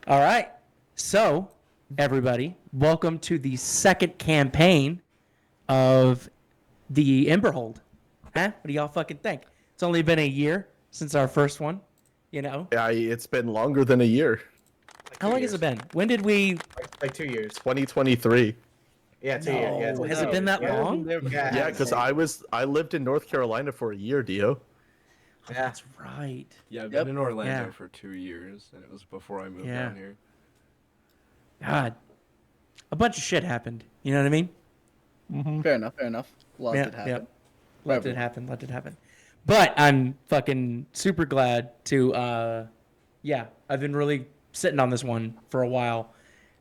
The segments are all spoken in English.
All right. So, everybody, welcome to the second campaign of the Emberhold. Huh? What do y'all fucking think? It's only been a year since our first one, you know? Yeah, it's been longer than a year. How long has it been? When did we... Like 2 years. 2023. Yeah, 2 years. Yeah, No, has it been that long? Yeah, because I lived in North Carolina for a year, Dio. Oh, Yeah. that's right. Yeah, I've been in Orlando Yeah. for 2 years, and it was before I moved Yeah. down here. God. A bunch of shit happened. You know what I mean? Fair enough. Lots Yeah, had happened. yep. Let it happen. But I'm fucking super glad to, I've been really sitting on this one for a while.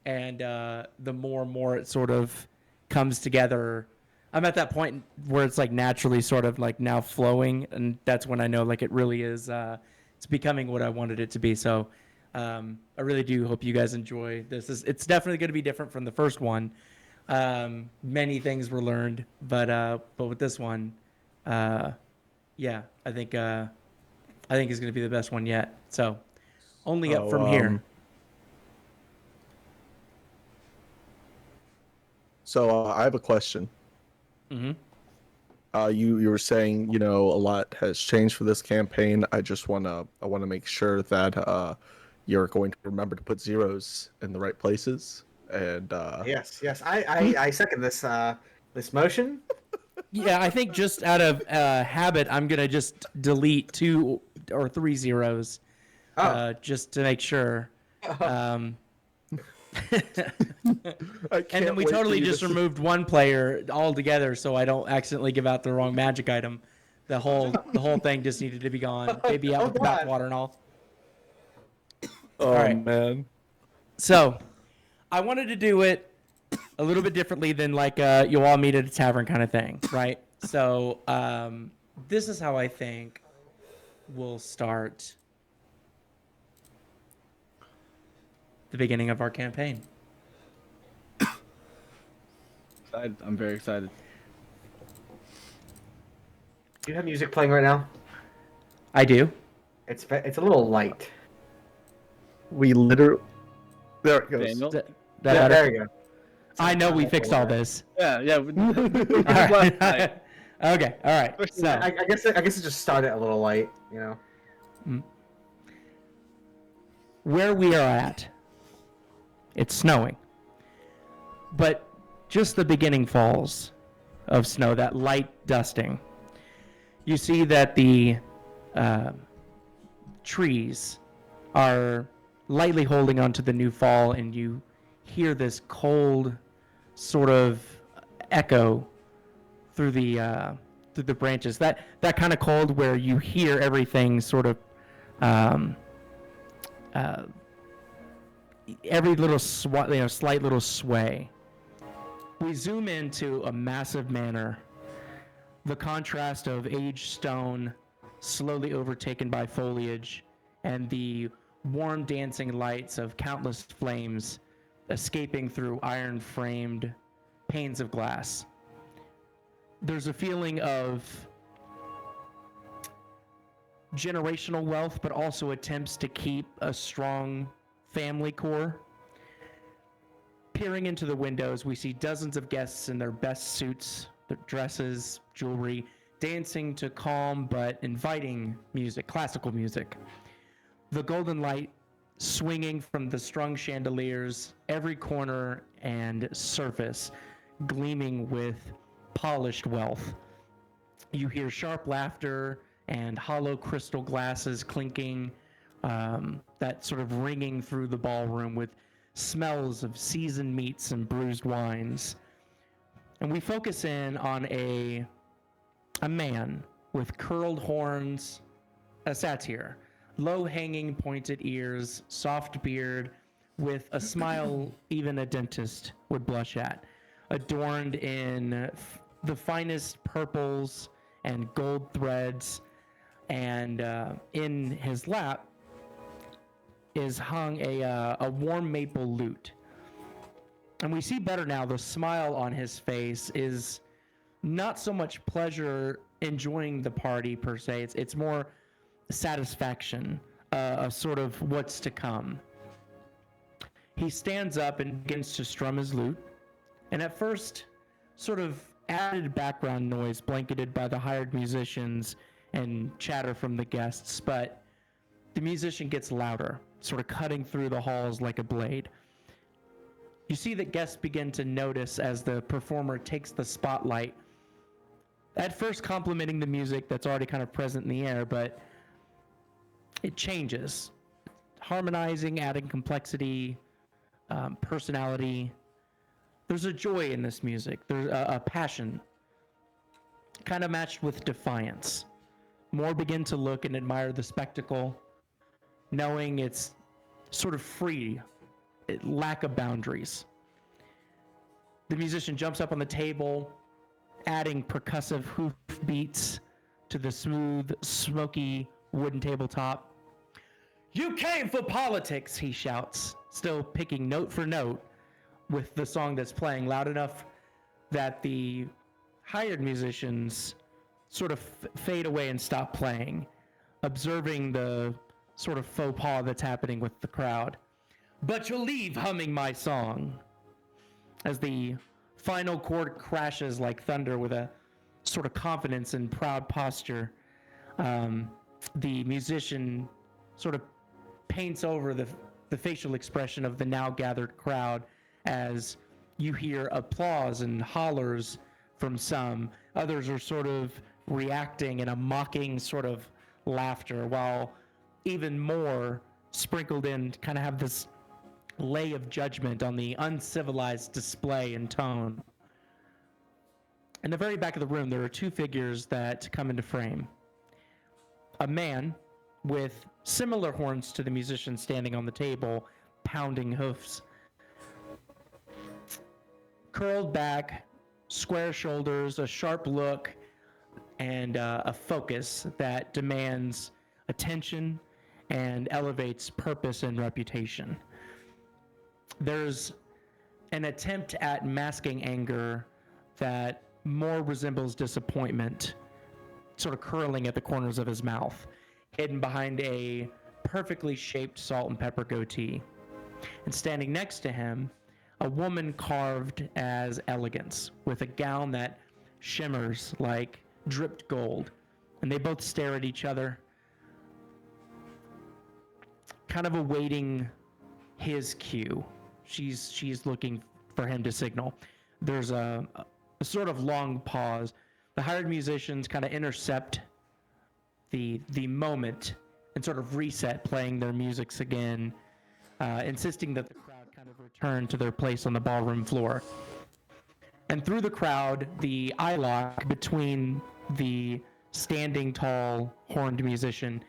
And the more and more it sort of comes together, I'm at that point where it's like naturally sort of like now flowing. And that's when I know like it really is, it's becoming what I wanted it to be. So I really do hope you guys enjoy this. It's definitely going to be different from the first one. Many things were learned, but with this one, I think it's going to be the best one yet. So only up from here. So I have a question. Mm-hmm. You were saying, a lot has changed for this campaign. I want to make sure that you're going to remember to put zeros in the right places. And Yes. I second this motion. Yeah, I think just out of habit, I'm gonna just delete 2 or 3 zeros, just to make sure. And then we totally just removed one player altogether, so I don't accidentally give out the wrong magic item. The whole thing just needed to be gone. Baby out with the bathwater and all. Oh, right. man. So, I wanted to do it a little bit differently than like you all meet at a tavern kind of thing, right? So this is how I think we'll start the beginning of our campaign. I'm very excited. Do you have music playing right now? I do. It's a little light. We literally... There it goes. Daniel? There you go. I know we fixed all this. Yeah. All right. Okay, all right. So I guess it just started a little light, where we are at, it's snowing. But just the beginning falls of snow, that light dusting. You see that the trees are lightly holding onto the new fall, and you hear this cold sort of echo through the branches. That kind of cold where you hear everything sort of every little slight little sway. We zoom into a massive manor. The contrast of aged stone slowly overtaken by foliage, and the warm dancing lights of countless flames escaping through iron-framed panes of glass. There's a feeling of generational wealth, but also attempts to keep a strong family core. Peering into the windows, we see dozens of guests in their best suits, their dresses, jewelry, dancing to calm but inviting music, classical music. The golden light swinging from the strung chandeliers, every corner and surface gleaming with polished wealth. You hear sharp laughter and hollow crystal glasses clinking, that sort of ringing through the ballroom with smells of seasoned meats and bruised wines. And we focus in on a man with curled horns, a satyr, low-hanging pointed ears, soft beard, with a smile even a dentist would blush at, adorned in the finest purples and gold threads, and in his lap is hung a warm maple lute. And we see better now, the smile on his face is not so much pleasure enjoying the party per se, it's more satisfaction of sort of what's to come. He stands up and begins to strum his lute. And at first, sort of added background noise blanketed by the hired musicians and chatter from the guests, but the musician gets louder, sort of cutting through the halls like a blade. You see that guests begin to notice as the performer takes the spotlight, at first complimenting the music that's already kind of present in the air, but it changes. Harmonizing, adding complexity, personality. There's a joy in this music. There's a passion, kind of matched with defiance. More begin to look and admire the spectacle, knowing it's sort of free, lack of boundaries. The musician jumps up on the table, adding percussive hoof beats to the smooth, smoky wooden tabletop. "You came for politics," he shouts, still picking note for note with the song that's playing loud enough that the hired musicians sort of fade away and stop playing, observing the sort of faux pas that's happening with the crowd. "But you'll leave humming my song." As the final chord crashes like thunder with a sort of confidence and proud posture, the musician sort of paints over the facial expression of the now gathered crowd as you hear applause and hollers from some. Others are sort of reacting in a mocking sort of laughter, while even more sprinkled in kind of have this lay of judgment on the uncivilized display and tone. In the very back of the room, there are two figures that come into frame. A man with similar horns to the musician standing on the table, pounding hoofs. Curled back, square shoulders, a sharp look, and a focus that demands attention and elevates purpose and reputation. There's an attempt at masking anger that more resembles disappointment, sort of curling at the corners of his mouth, hidden behind a perfectly shaped salt and pepper goatee. And standing next to him, a woman carved as elegance, with a gown that shimmers like dripped gold. And they both stare at each other, kind of awaiting his cue. She's looking for him to signal. There's a sort of long pause. The hired musicians kind of intercept the moment and sort of reset, playing their musics again, insisting that the crowd kind of return to their place on the ballroom floor. And through the crowd, the eye lock between the standing tall horned musician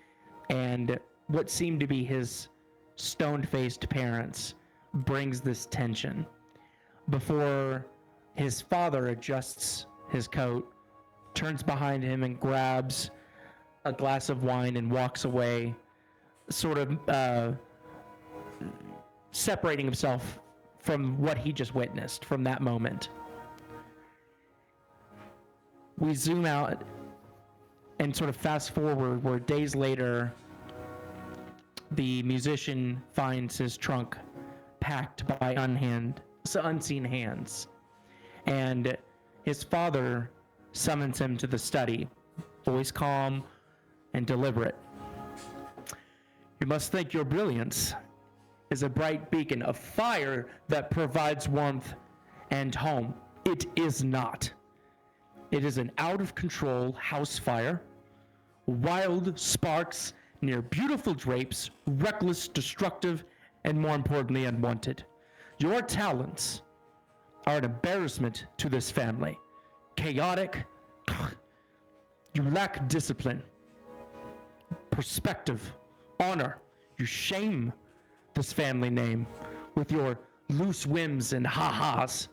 and what seemed to be his stone-faced parents brings this tension. Before his father adjusts his coat, turns behind him and grabs a glass of wine and walks away, sort of separating himself from what he just witnessed from that moment. We zoom out and sort of fast forward where days later, the musician finds his trunk packed by unseen hands. And his father summons him to the study, voice calm and deliberate. "You must think your brilliance is a bright beacon of fire that provides warmth and home. It is not. It is an out-of-control house fire, wild sparks near beautiful drapes, reckless, destructive, and more importantly, unwanted. Your talents are an embarrassment to this family. Chaotic. You lack discipline, perspective, honor. You shame this family name with your loose whims and ha-has.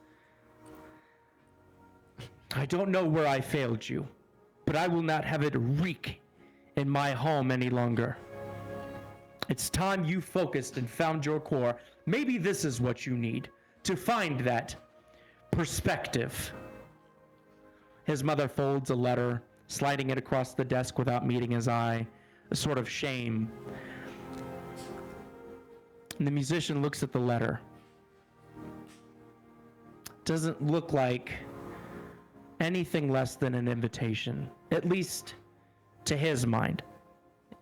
I don't know where I failed you, but I will not have it reek in my home any longer. It's time you focused and found your core. Maybe this is what you need to find that perspective." His mother folds a letter, sliding it across the desk without meeting his eye, a sort of shame. And the musician looks at the letter. Doesn't look like anything less than an invitation, at least to his mind.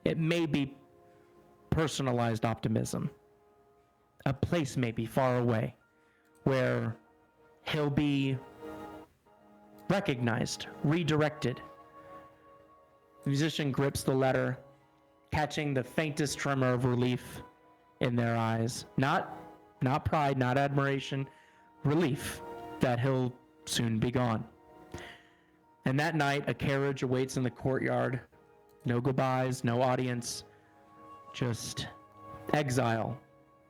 It may be personalized optimism. A place may be far away where he'll be recognized, redirected. The musician grips the letter, catching the faintest tremor of relief in their eyes. Not pride, not admiration, relief that he'll soon be gone. And that night, a carriage awaits in the courtyard. No goodbyes, no audience, just exile,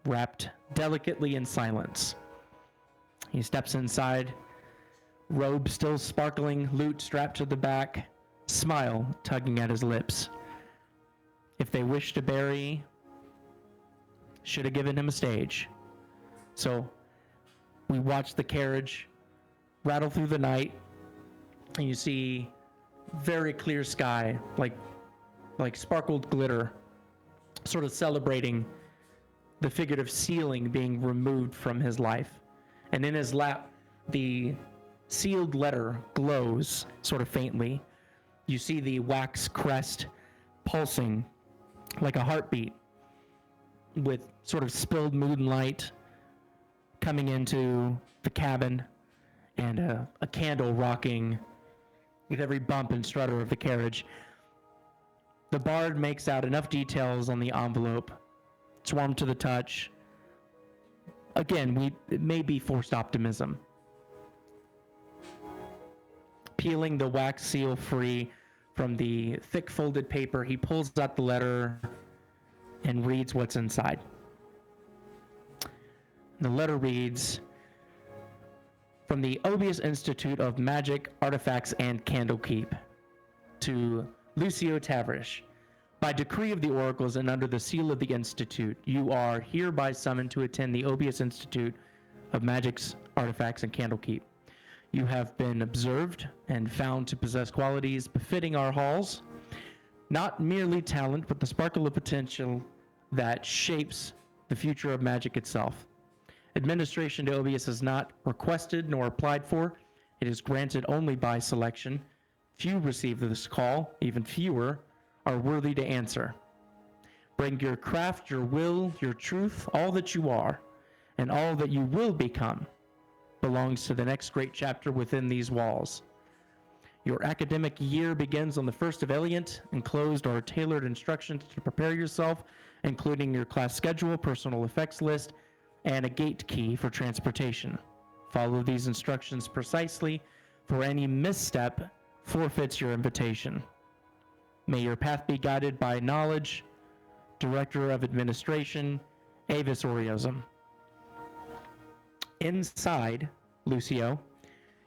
wrapped delicately in silence. He steps inside, robe still sparkling, lute strapped to the back, smile tugging at his lips. If they wish to bury, should have given him a stage. So we watch the carriage rattle through the night, and you see very clear sky, like sparkled glitter, sort of celebrating the figurative ceiling being removed from his life. And in his lap, the sealed letter glows sort of faintly. You see the wax crest pulsing like a heartbeat, with sort of spilled moonlight coming into the cabin, and a candle rocking with every bump and strutter of the carriage. The bard makes out enough details on the envelope. It's warm to the touch. Again, it may be forced optimism. Peeling the wax seal free from the thick folded paper, he pulls out the letter and reads what's inside. The letter reads, "From the Obeus Institute of Magic, Artifacts, and Candlekeep, to Lucio Tarvish. By decree of the oracles and under the seal of the Institute, you are hereby summoned to attend the Obeus Institute of Magics, Artifacts, and Candlekeep. You have been observed and found to possess qualities befitting our halls, not merely talent, but the sparkle of potential that shapes the future of magic itself. Administration to Obeus is not requested nor applied for. It is granted only by selection. Few receive this call, even fewer are worthy to answer. Bring your craft, your will, your truth, all that you are, and all that you will become belongs to the next great chapter within these walls. Your academic year begins on the 1st of Eliant. Enclosed are tailored instructions to prepare yourself, including your class schedule, personal effects list, and a gate key for transportation. Follow these instructions precisely, for any misstep forfeits your invitation. May your path be guided by knowledge. Director of Administration, Avis Oriosum." Inside, Lucio,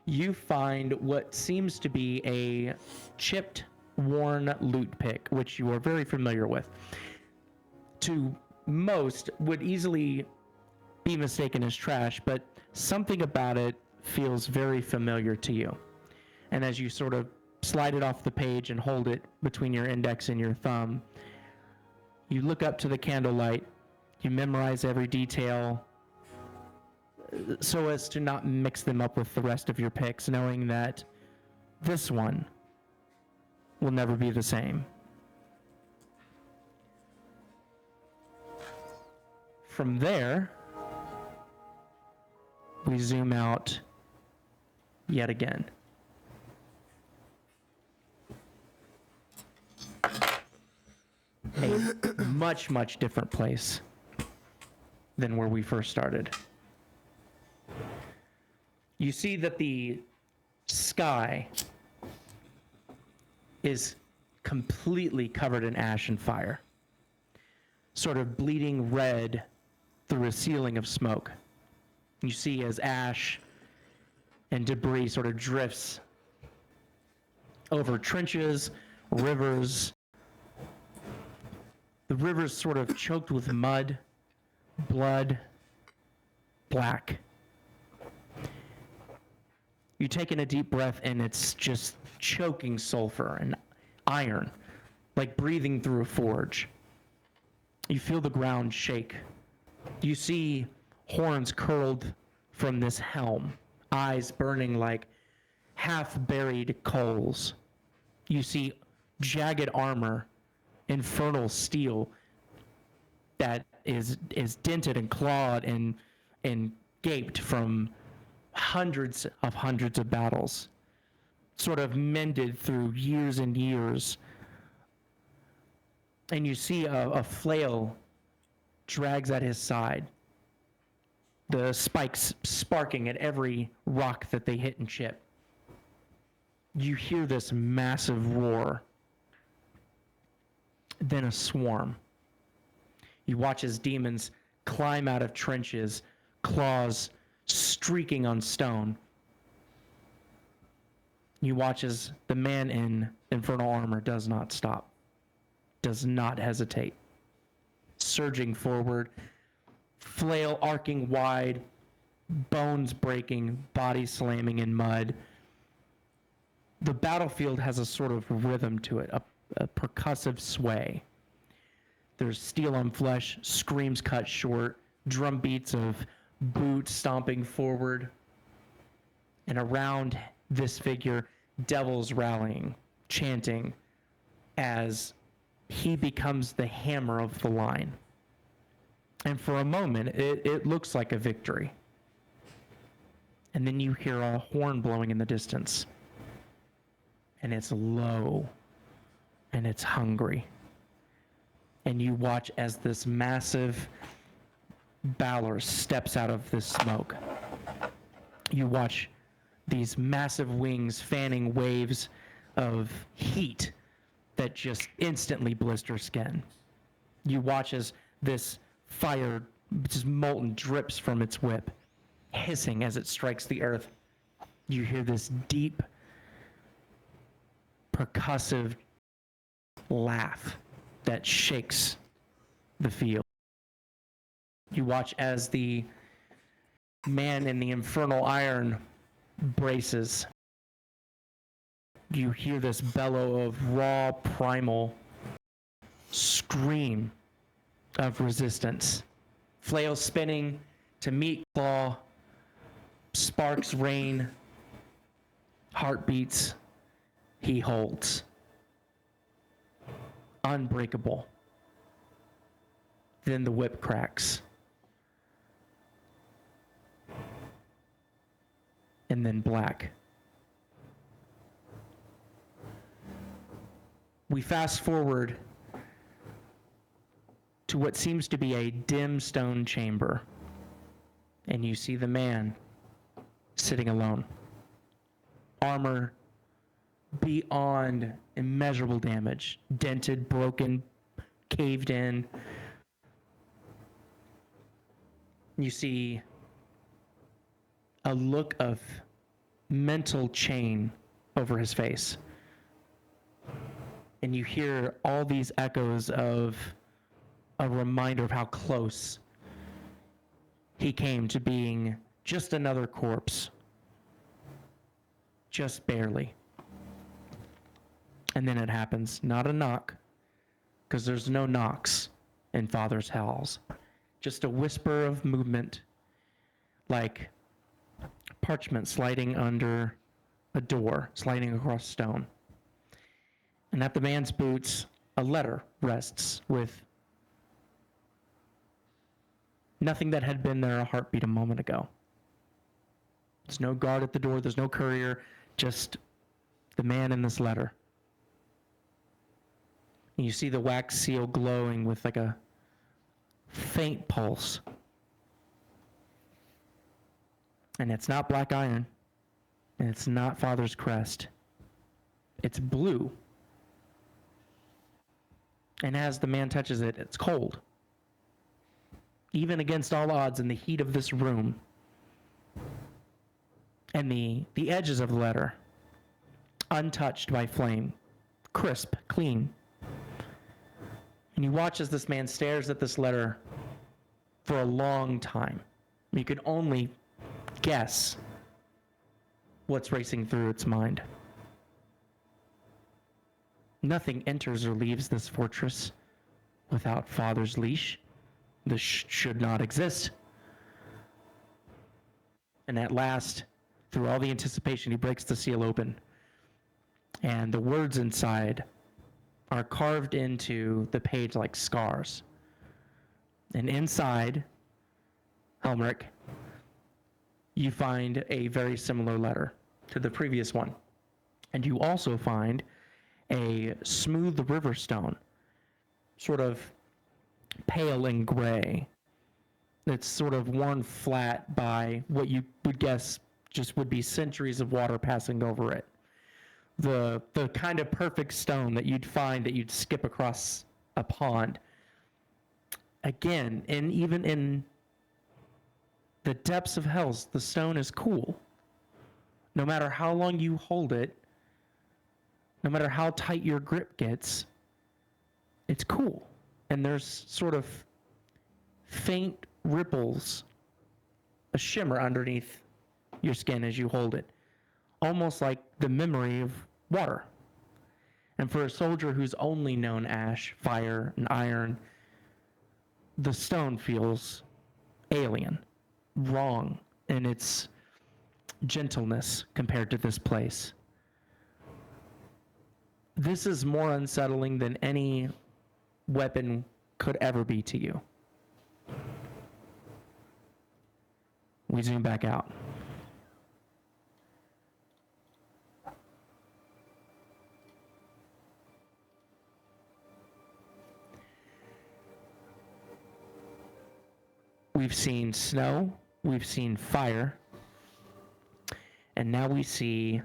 you find what seems to be a chipped, worn lute pick, which you are very familiar with. To most, would easily be mistaken as trash, but something about it feels very familiar to you. And as you sort of slide it off the page and hold it between your index and your thumb, you look up to the candlelight, you memorize every detail so as to not mix them up with the rest of your picks, knowing that this one will never be the same. From there, we zoom out yet again. A much, much different place than where we first started. You see that the sky is completely covered in ash and fire, sort of bleeding red through a ceiling of smoke. You see as ash and debris sort of drifts over trenches, rivers. The river's sort of choked with mud, blood, black. You take in a deep breath and it's just choking sulfur and iron, like breathing through a forge. You feel the ground shake You see horns curled from this helm, eyes burning like half-buried coals. You see jagged armor, infernal steel that is dented and clawed and gaped from hundreds of battles, sort of mended through years and years. And you see a flail drags at his side, the spikes sparking at every rock that they hit and chip. You hear this massive roar, then a swarm. You watch as demons climb out of trenches, claws streaking on stone. You watch as the man in infernal armor does not stop, does not hesitate, surging forward, flail arcing wide, bones breaking, body slamming in mud. The battlefield has a sort of rhythm to it, a percussive sway. There's steel on flesh, screams cut short, drum beats of boots stomping forward. And around this figure, devils rallying, chanting, as he becomes the hammer of the line. And for a moment, it looks like a victory. And then you hear a horn blowing in the distance. And it's low, and it's hungry. And you watch as this massive Balor steps out of this smoke. You watch these massive wings fanning waves of heat that just instantly blister skin. You watch as this fire, just molten, drips from its whip, hissing as it strikes the earth. You hear this deep, percussive laugh that shakes the field. You watch as the man in the infernal iron braces. You hear this bellow of raw, primal scream of resistance. Flail spinning to meet claw, sparks rain, heartbeats. He holds. Unbreakable. Then the whip cracks. And then black. We fast forward to what seems to be a dim stone chamber, and you see the man sitting alone. Armor beyond immeasurable damage, dented, broken, caved in. You see a look of mental chain over his face. And you hear all these echoes of a reminder of how close he came to being just another corpse. Just barely. And then it happens. Not a knock, because there's no knocks in Father's Hells. Just a whisper of movement, like parchment sliding under a door, sliding across stone. And at the man's boots, a letter rests with nothing that had been there a heartbeat a moment ago. There's no guard at the door, there's no courier, just the man in this letter. And you see the wax seal glowing with like a faint pulse. And it's not black iron, and it's not Father's crest. It's blue. And as the man touches it, it's cold. Even against all odds in the heat of this room. And the edges of the letter, untouched by flame, crisp, clean. And you watch as this man stares at this letter for a long time. You could only guess what's racing through its mind. Nothing enters or leaves this fortress without Father's leash. This should not exist. And at last, through all the anticipation, he breaks the seal open. And the words inside are carved into the page like scars. And inside, Helmrik, you find a very similar letter to the previous one. And you also find a smooth river stone, sort of pale and gray. It's sort of worn flat by what you would guess just would be centuries of water passing over it. The kind of perfect stone that you'd find that you'd skip across a pond. Again, and even in the depths of Hells, the stone is cool. No matter how long you hold it, no matter how tight your grip gets, it's cool. And there's sort of faint ripples, a shimmer underneath your skin as you hold it, almost like the memory of water. And for a soldier who's only known ash, fire, and iron, the stone feels alien, wrong in its gentleness compared to this place. This is more unsettling than any weapon could ever be to you. We zoom back out. We've seen snow, we've seen fire, and now we see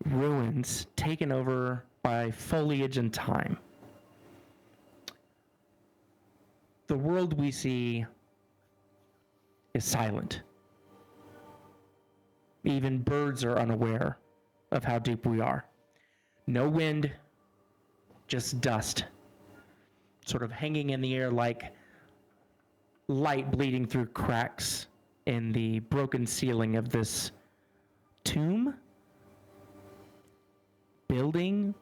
ruins taken over by foliage and time. The world we see is silent. Even birds are unaware of how deep we are. No wind, just dust, sort of hanging in the air like light bleeding through cracks in the broken ceiling of this tomb? Building?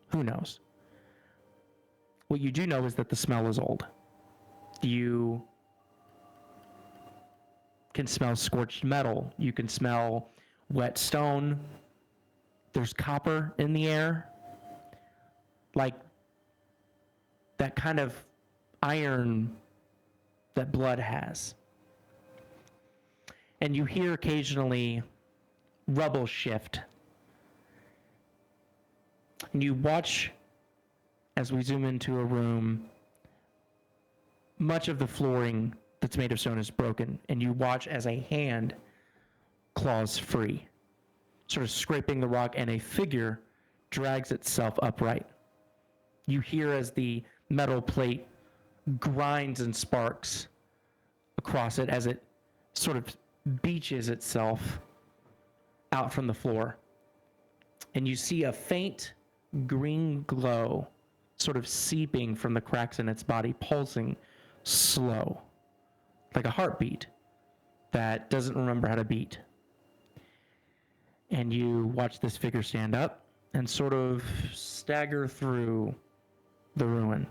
Who knows? What you do know is that the smell is old. You can smell scorched metal. You can smell wet stone. There's copper in the air. Like that kind of iron that blood has. And you hear occasionally rubble shift. And you watch as we zoom into a room. Much of the flooring that's made of stone is broken, and you watch as a hand claws free, sort of scraping the rock, and a figure drags itself upright. You hear as the metal plate grinds and sparks across it as it sort of beaches itself out from the floor. And you see a faint green glow sort of seeping from the cracks in its body, pulsing slow, like a heartbeat that doesn't remember how to beat. And you watch this figure stand up and sort of stagger through the ruin.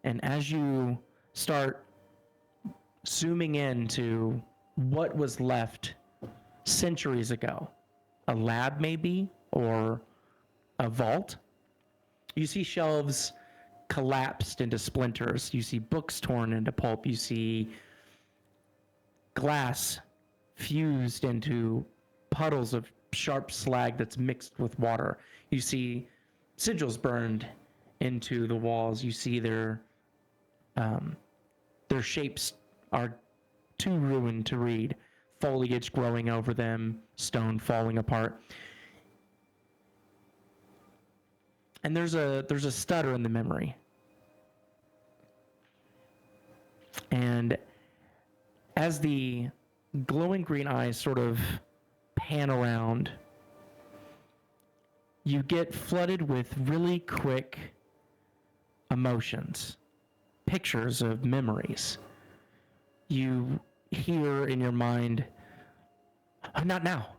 And as you start zooming into what was left centuries ago, a lab maybe, or a vault, you see shelves collapsed into splinters. You see books torn into pulp. You see glass fused into puddles of sharp slag that's mixed with water. You see sigils burned into the walls. You see their shapes are too ruined to read. Foliage growing over them, stone falling apart. And there's a stutter in the memory. And as the glowing green eyes sort of pan around, you get flooded with really quick emotions, pictures of memories. You hear in your mind, "Oh, not now,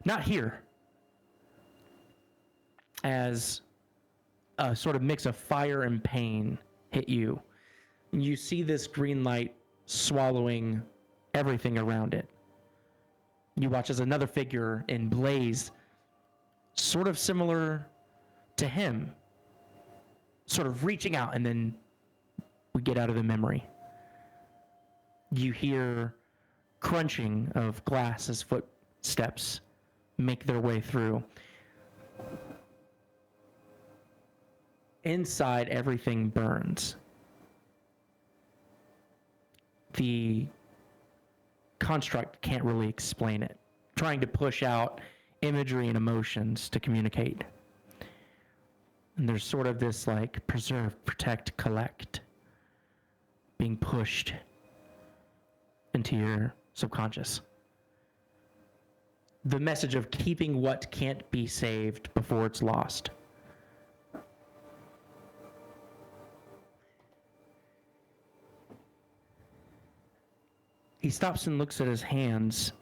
not here," as a sort of mix of fire and pain hit you. And you see this green light swallowing everything around it. You watch as another figure in blaze, sort of similar to him, sort of reaching out, and then we get out of the memory. You hear crunching of glass as footsteps make their way through. Inside, everything burns. The construct can't really explain it, trying to push out imagery and emotions to communicate. And there's sort of this like preserve, protect, collect being pushed into your subconscious. The message of keeping what can't be saved before it's lost. He stops and looks at his hands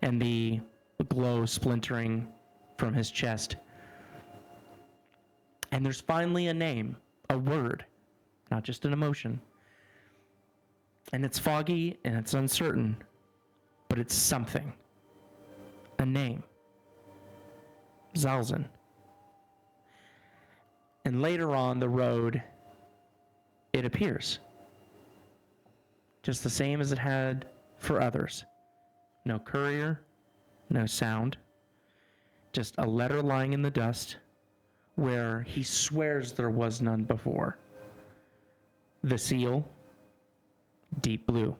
and the glow splintering from his chest. And there's finally a name, a word, not just an emotion. And it's foggy and it's uncertain, but it's something. A name. Xalzin. And later on the road, it appears. Just the same as it had for others. No courier, no sound. Just a letter lying in the dust where he swears there was none before. The seal, deep blue,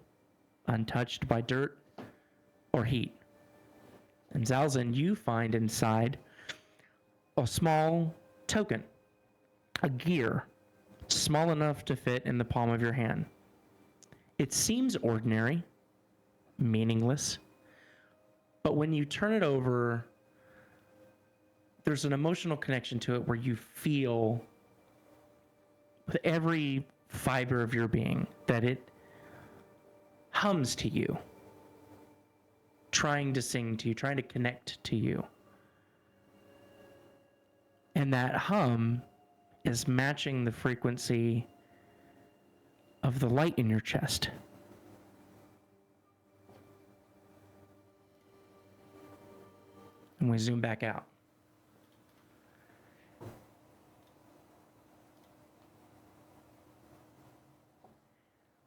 untouched by dirt or heat. And Xalzin, you find inside a small token, a gear, small enough to fit in the palm of your hand. It seems ordinary, meaningless, but when you turn it over, there's an emotional connection to it where you feel with every fiber of your being that it hums to you, trying to sing to you, trying to connect to you. And that hum is matching the frequency of the light in your chest. And we zoom back out.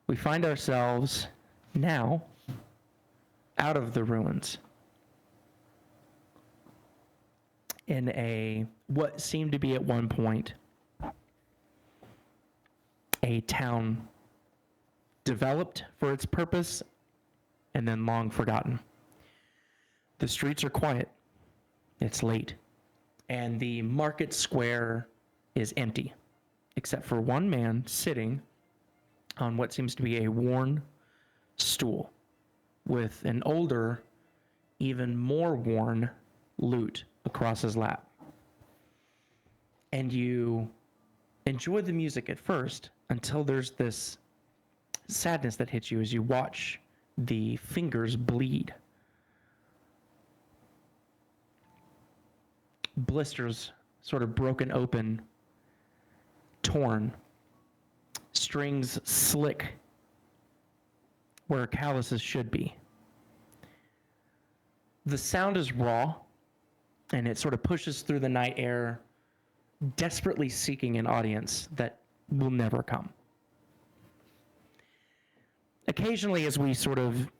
We find ourselves now out of the ruins in a what seemed to be at one point a town developed for its purpose and then long forgotten. The streets are quiet. It's late. And the market square is empty, except for one man sitting on what seems to be a worn stool with an older, even more worn lute across his lap. And you enjoy the music at first until there's this sadness that hits you as you watch the fingers bleed. Blisters sort of broken open, torn, strings slick where calluses should be. The sound is raw, and it sort of pushes through the night air, desperately seeking an audience that will never come. Occasionally, as we sort of,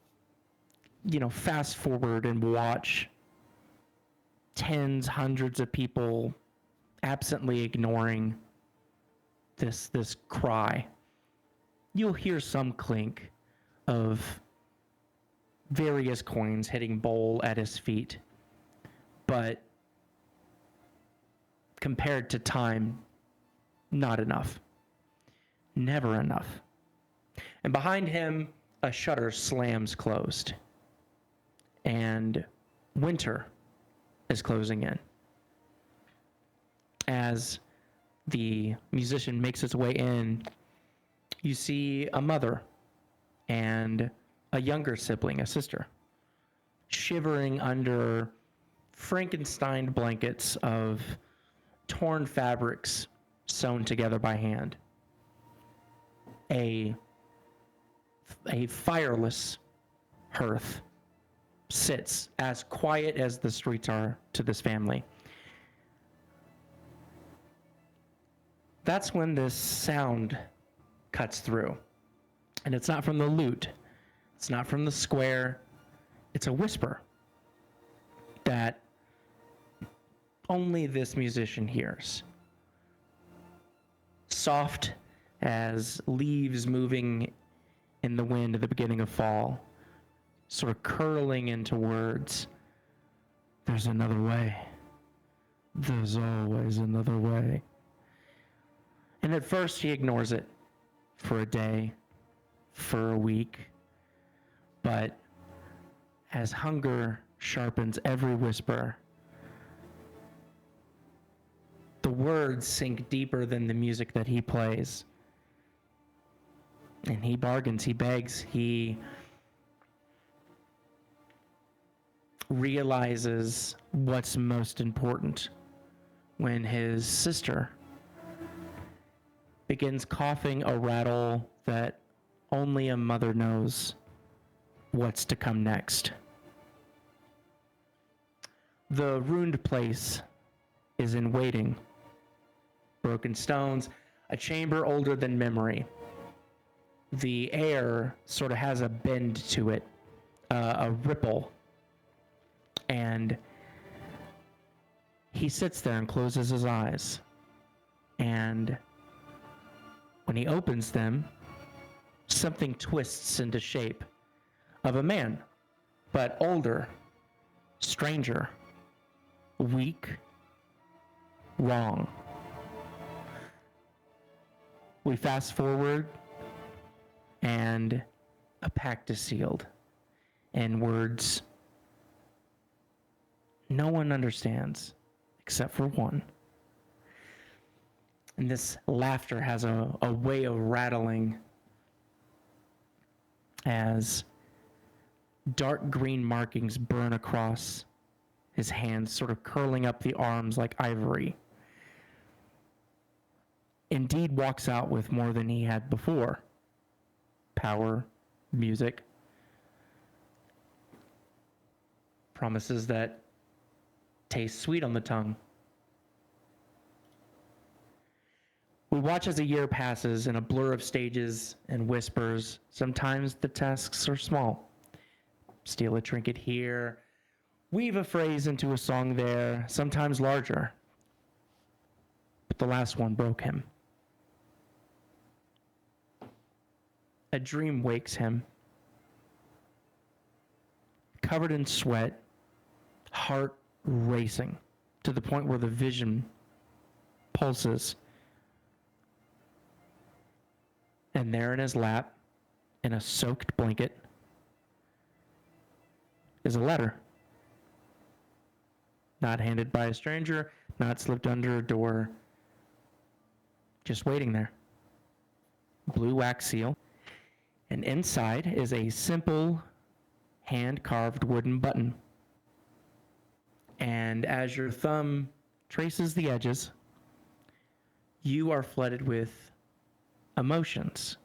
fast forward and watch tens, hundreds of people absently ignoring this cry, you'll hear some clink of various coins hitting bowl at his feet. But compared to time, not enough. Never enough. And behind him, a shutter slams closed. And winter is closing in. As the musician makes his way in, you see a mother and a younger sibling, a sister, shivering under Frankenstein blankets of torn fabrics sewn together by hand. a fireless hearth sits as quiet as the streets are to this family. That's when this sound cuts through. And it's not from the lute. It's not from the square. It's a whisper that only this musician hears. Soft as leaves moving in the wind at the beginning of fall, sort of curling into words. There's another way. There's always another way. And at first he ignores it for a day, for a week. But as hunger sharpens every whisper, the words sink deeper than the music that he plays. And he bargains, he begs, he realizes what's most important when his sister begins coughing a rattle that only a mother knows what's to come next. The ruined place is in waiting. Broken stones, a chamber older than memory. The air sort of has a bend to it, a ripple. And he sits there and closes his eyes. And when he opens them, something twists into shape of a man, but older, stranger, weak, wrong. We fast forward, and a pact is sealed, and words no one understands except for one. And this laughter has a way of rattling as dark green markings burn across his hands, sort of curling up the arms like ivory. Indeed walks out with more than he had before. Power, music, promises that taste sweet on the tongue. We watch as a year passes in a blur of stages and whispers. Sometimes the tasks are small. Steal a trinket here, weave a phrase into a song there, sometimes larger. But the last one broke him. A dream wakes him. Covered in sweat, heart racing to the point where the vision pulses. And there in his lap, in a soaked blanket, is a letter. Not handed by a stranger, not slipped under a door, just waiting there. Blue wax seal. And inside is a simple hand-carved wooden button. And as your thumb traces the edges, you are flooded with emotions.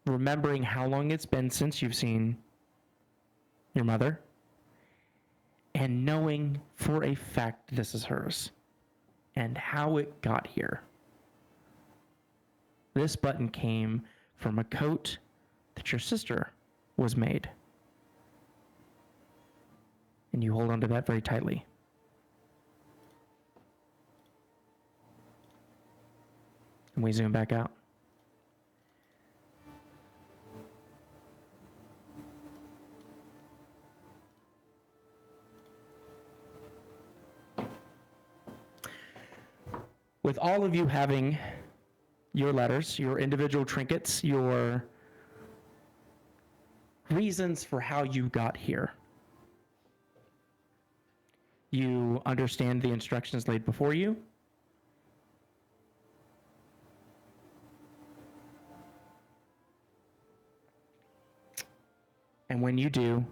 Remembering how long it's been since you've seen your mother, and knowing for a fact this is hers, and how it got here. This button came from a coat that your sister was made. And you hold on to that very tightly. And we zoom back out. With all of you having your letters, your individual trinkets, your reasons for how you got here. You understand the instructions laid before you. And when you do,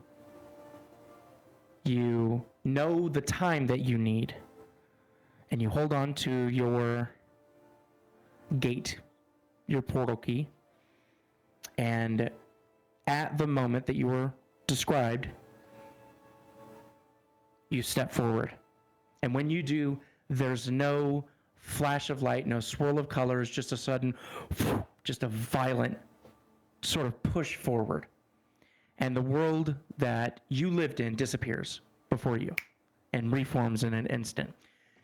you know the time that you need, and you hold on to your gate your portal key, and at the moment that you were described, you step forward. And when you do, there's no flash of light, no swirl of colors, just a sudden, just a violent sort of push forward. And the world that you lived in disappears before you and reforms in an instant.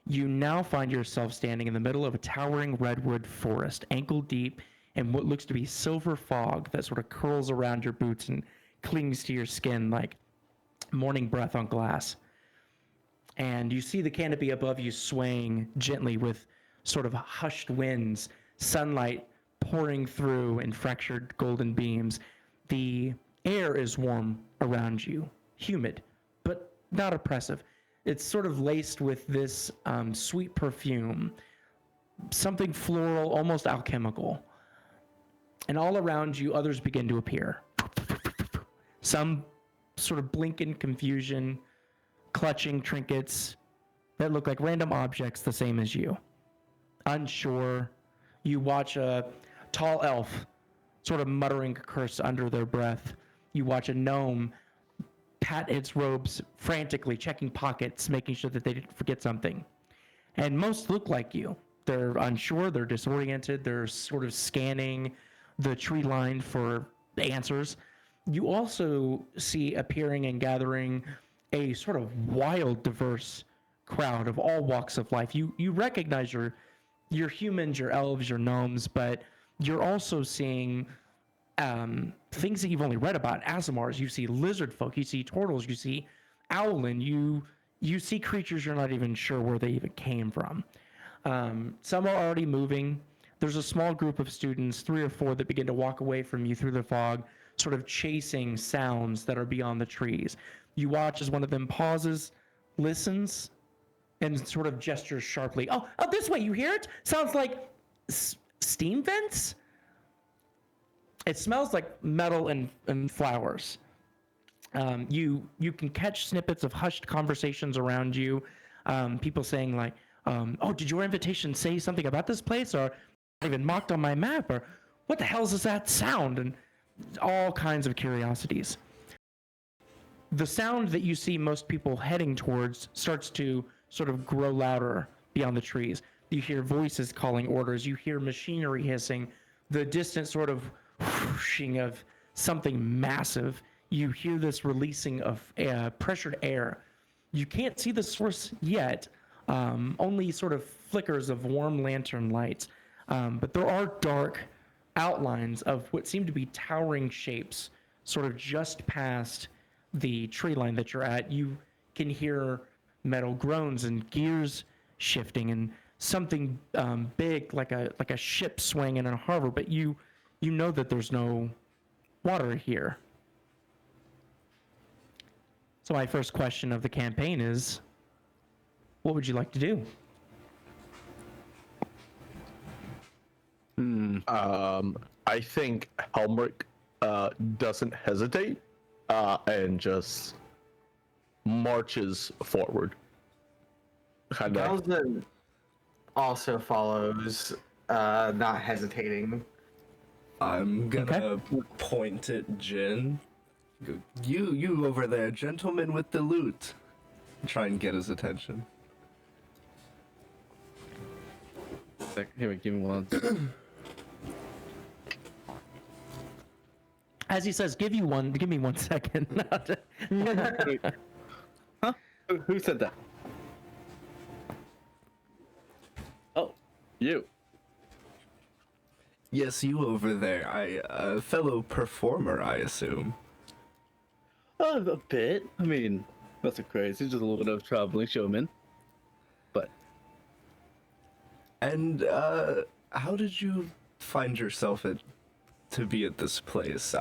You now find yourself standing in the middle of a towering redwood forest, ankle deep in what looks to be silver fog that sort of curls around your boots and clings to your skin like morning breath on glass. And you see the canopy above you swaying gently with sort of hushed winds, sunlight pouring through in fractured golden beams. The air is warm around you, humid, but not oppressive. It's sort of laced with this sweet perfume, something floral, almost alchemical. And all around you, others begin to appear. Some sort of blink in confusion, clutching trinkets that look like random objects the same as you. Unsure, you watch a tall elf sort of muttering a curse under their breath. You watch a gnome pat its robes frantically, checking pockets, making sure that they didn't forget something. And most look like you. They're unsure, they're disoriented, they're sort of scanning the tree line for answers. You also see appearing and gathering a sort of wild, diverse crowd of all walks of life. You recognize your humans, your elves, your gnomes, but you're also seeing things that you've only read about. Aasimars, you see lizard folk, you see turtles, you see owlin, you see creatures you're not even sure where they even came from. Some are already moving. There's a small group of students, 3 or 4, that begin to walk away from you through the fog, sort of chasing sounds that are beyond the trees. You watch as one of them pauses, listens, and sort of gestures sharply. Oh, this way, you hear it? Sounds like steam vents? It smells like metal and flowers. You can catch snippets of hushed conversations around you. People saying like, oh, did your invitation say something about this place? Or even marked on my map? Or what the hell does that sound? And all kinds of curiosities. The sound that you see most people heading towards starts to sort of grow louder beyond the trees. You hear voices calling orders. You hear machinery hissing. The distant sort of whooshing of something massive. You hear this releasing of pressured air. You can't see the source yet, only sort of flickers of warm lantern lights. But there are dark outlines of what seem to be towering shapes, sort of just past the tree line that you're at. You can hear metal groans and gears shifting and something big like a ship swaying in a harbor, but you know that there's no water here. So my first question of the campaign is, what would you like to do? I think Helmrik doesn't hesitate and just marches forward. Xalzin also follows, not hesitating. I'm gonna point at Jin. Go, you over there, gentleman with the loot. Try and get his attention. Here, give me one. As he says, give me 1 second. Huh? Who said that? Oh, you. Yes, you over there. A fellow performer, I assume. Oh, a bit. I mean, nothing crazy. Just a little bit of traveling showman. But And how did you find yourself to be at this place?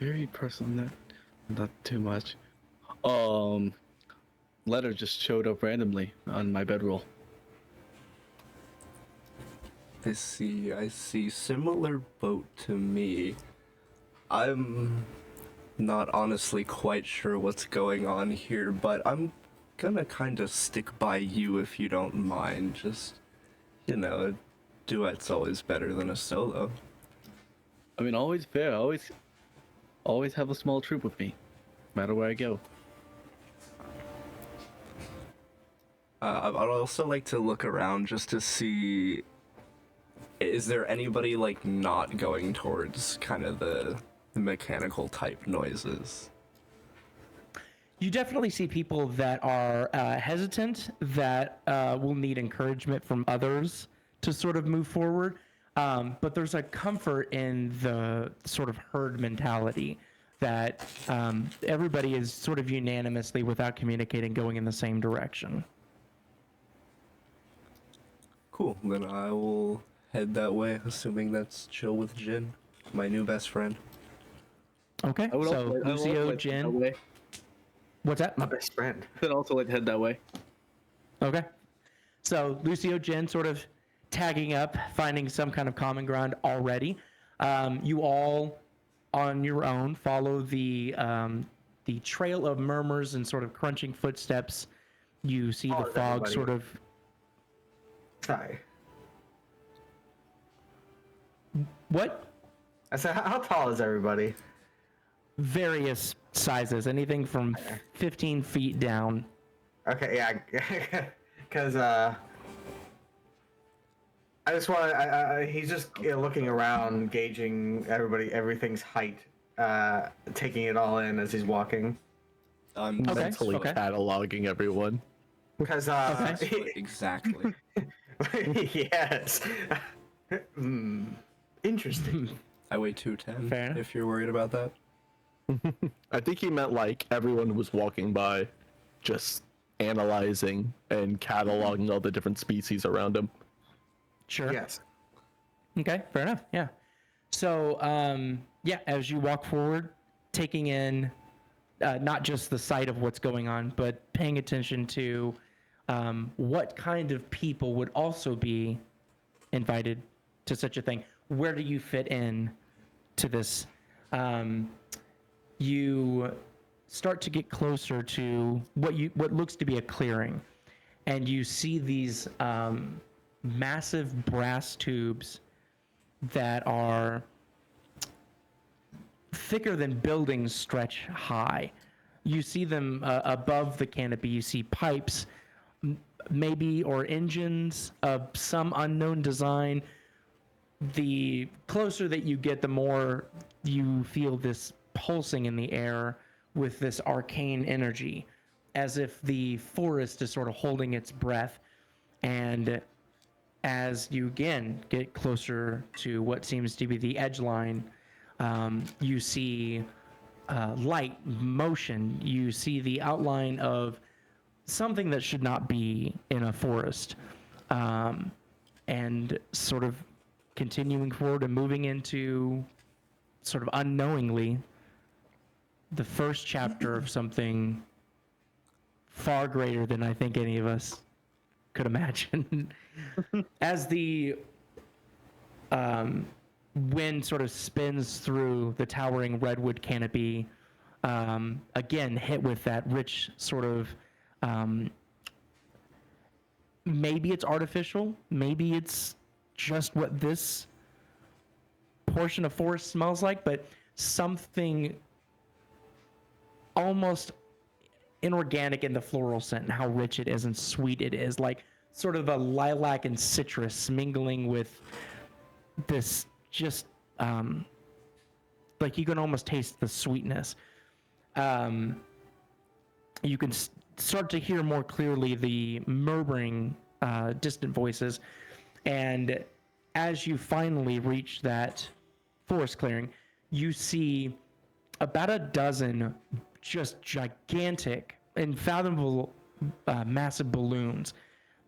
very personal. Not too much. Letter just showed up randomly on my bedroll. I see. Similar boat to me. I'm not honestly quite sure what's going on here, but I'm gonna kind of stick by you if you don't mind. Just, you know, a duet's always better than a solo. I mean, always fair. Always have a small troop with me, no matter where I go. I'd also like to look around just to see, is there anybody like not going towards kind of the mechanical type noises? You definitely see people that are hesitant, that will need encouragement from others to sort of move forward. But there's a comfort in the sort of herd mentality that everybody is sort of unanimously, without communicating, going in the same direction. Cool, then I will head that way, assuming that's chill with Jin, my new best friend. Okay, I would so also like- I would also Lucio, like to head that Jin, way. what's that? My best friend. I'd also like to head that way. Okay. So Lucio, Jin sort of tagging up, finding some kind of common ground already. You all, on your own, follow the trail of murmurs and sort of crunching footsteps. You see Oh, the fog everybody. sort of... Sorry. What? I said, how tall is everybody? Various sizes, anything from 15 feet down. Okay, yeah, because I just want to. He's just looking around, gauging everything's height, taking it all in as he's walking. I'm Okay, Mentally okay. cataloging everyone. Because exactly. yes. Interesting. I weigh 210. Fair enough. If you're worried about that. I think he meant like everyone was walking by, just analyzing and cataloging all the different species around him. Sure. Yes. Okay, fair enough. Yeah. So, yeah, as you walk forward, taking in not just the sight of what's going on, but paying attention to what kind of people would also be invited to such a thing. Where do you fit in to this? You start to get closer to what looks to be a clearing, and you see these massive brass tubes that are thicker than buildings stretch high. You see them above the canopy. You see pipes, maybe, or engines of some unknown design. The closer that you get, the more you feel this pulsing in the air with this arcane energy, as if the forest is sort of holding its breath. And as you again get closer to what seems to be the edge line, you see light, motion. You see the outline of something that should not be in a forest, and sort of continuing forward and moving into sort of unknowingly the first chapter of something far greater than I think any of us could imagine. As the wind sort of spins through the towering redwood canopy, again hit with that rich sort of, maybe it's artificial, maybe it's just what this portion of forest smells like, but something almost inorganic in the floral scent and how rich it is and sweet it is, like sort of a lilac and citrus mingling with this just like you can almost taste the sweetness. You can start to hear more clearly the murmuring distant voices, and as you finally reach that forest clearing, you see about a dozen just gigantic, unfathomable, massive balloons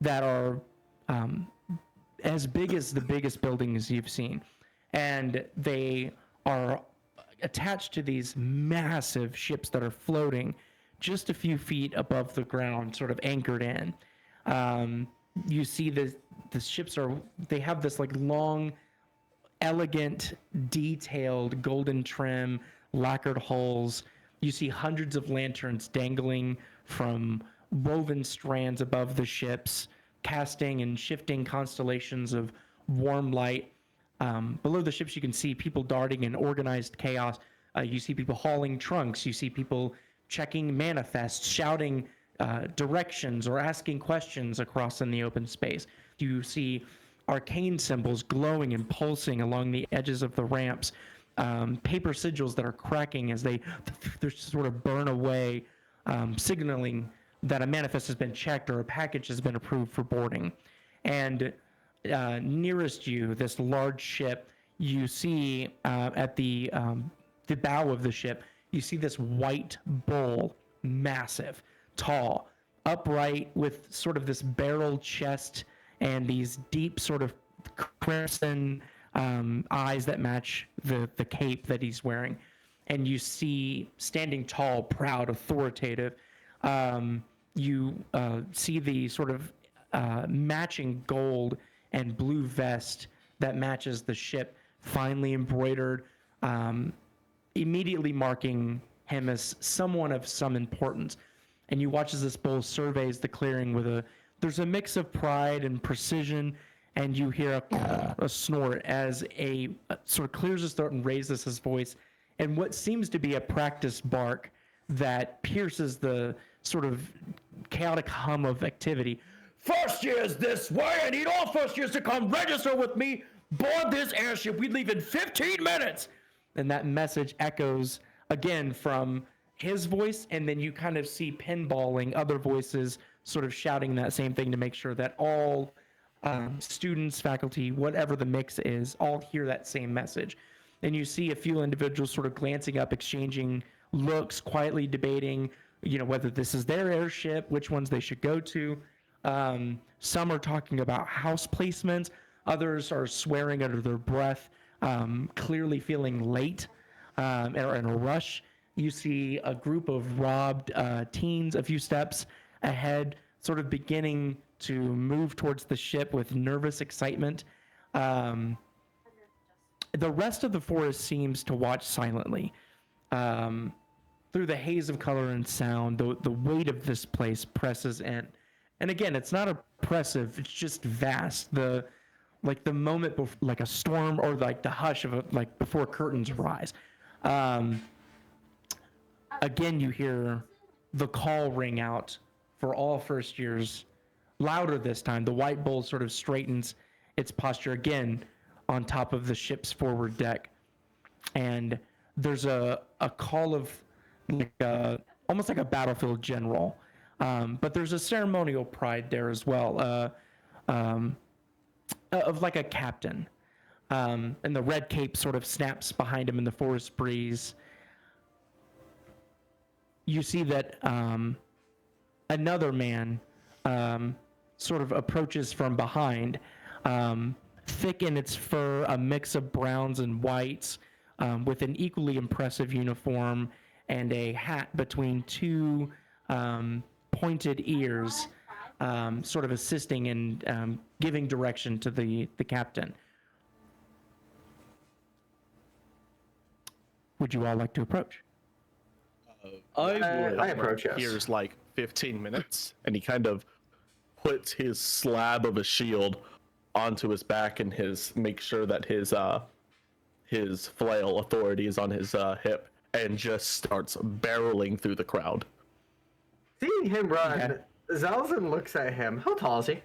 that are as big as the biggest buildings you've seen. And they are attached to these massive ships that are floating just a few feet above the ground, sort of anchored in. You see the ships they have this like long, elegant, detailed golden trim, lacquered hulls. You see hundreds of lanterns dangling from woven strands above the ships, casting and shifting constellations of warm light. Below the ships, you can see people darting in organized chaos. You see people hauling trunks. You see people checking manifests, shouting directions or asking questions across in the open space. You see arcane symbols glowing and pulsing along the edges of the ramps, paper sigils that are cracking as they sort of burn away, signaling that a manifest has been checked or a package has been approved for boarding. And nearest you, this large ship, you see at the bow of the ship, you see this white bull, massive, tall, upright, with sort of this barrel chest and these deep sort of crimson eyes that match the cape that he's wearing. And you see, standing tall, proud, authoritative, you see the sort of matching gold and blue vest that matches the ship, finely embroidered, immediately marking him as someone of some importance. And you watch as this bull surveys the clearing with there's a mix of pride and precision, and you hear a snort as a sort of clears his throat and raises his voice, and what seems to be a practiced bark that pierces the sort of chaotic hum of activity. First years this way, I need all first years to come register with me, board this airship, we leave in 15 minutes. And that message echoes again from his voice, and then you kind of see pinballing other voices sort of shouting that same thing to make sure that all students, faculty, whatever the mix is, all hear that same message. And you see a few individuals sort of glancing up, exchanging looks, quietly debating, whether this is their airship, which ones they should go to. Some are talking about house placements. Others are swearing under their breath, clearly feeling late or in a rush. You see a group of robbed teens a few steps ahead, sort of beginning to move towards the ship with nervous excitement. The rest of the forest seems to watch silently. Through the haze of color and sound, the weight of this place presses in. And again, it's not oppressive, it's just vast. The moment like a storm, or like the hush of before curtains rise. Again, you hear the call ring out for all first years, louder this time. The white bull sort of straightens its posture again on top of the ship's forward deck. And there's a call of almost like a battlefield general. But there's a ceremonial pride there as well, of like a captain. And the red cape sort of snaps behind him in the forest breeze. You see that another man sort of approaches from behind, thick in its fur, a mix of browns and whites, with an equally impressive uniform and a hat between two pointed ears, sort of assisting and giving direction to the captain. Would you all like to approach? I approach, yes. Here's like 15 minutes, and he kind of puts his slab of a shield onto his back and make sure that his flail authority is on his hip, and just starts barreling through the crowd. Seeing him run, Xalzin looks at him. How tall is he?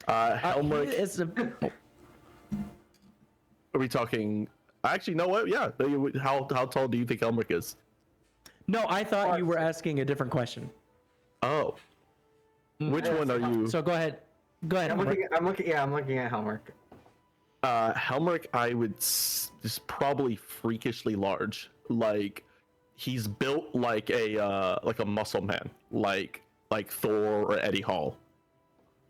Helmrik. Are we talking? Actually, no. What? Yeah. How tall do you think Helmrik is? No, I thought you were asking a different question. Oh. Which one are you? So go ahead. Go ahead. I'm looking at Helmrik. Helmrik, I would is probably freakishly large. Like, he's built like a muscle man, like Thor or Eddie Hall.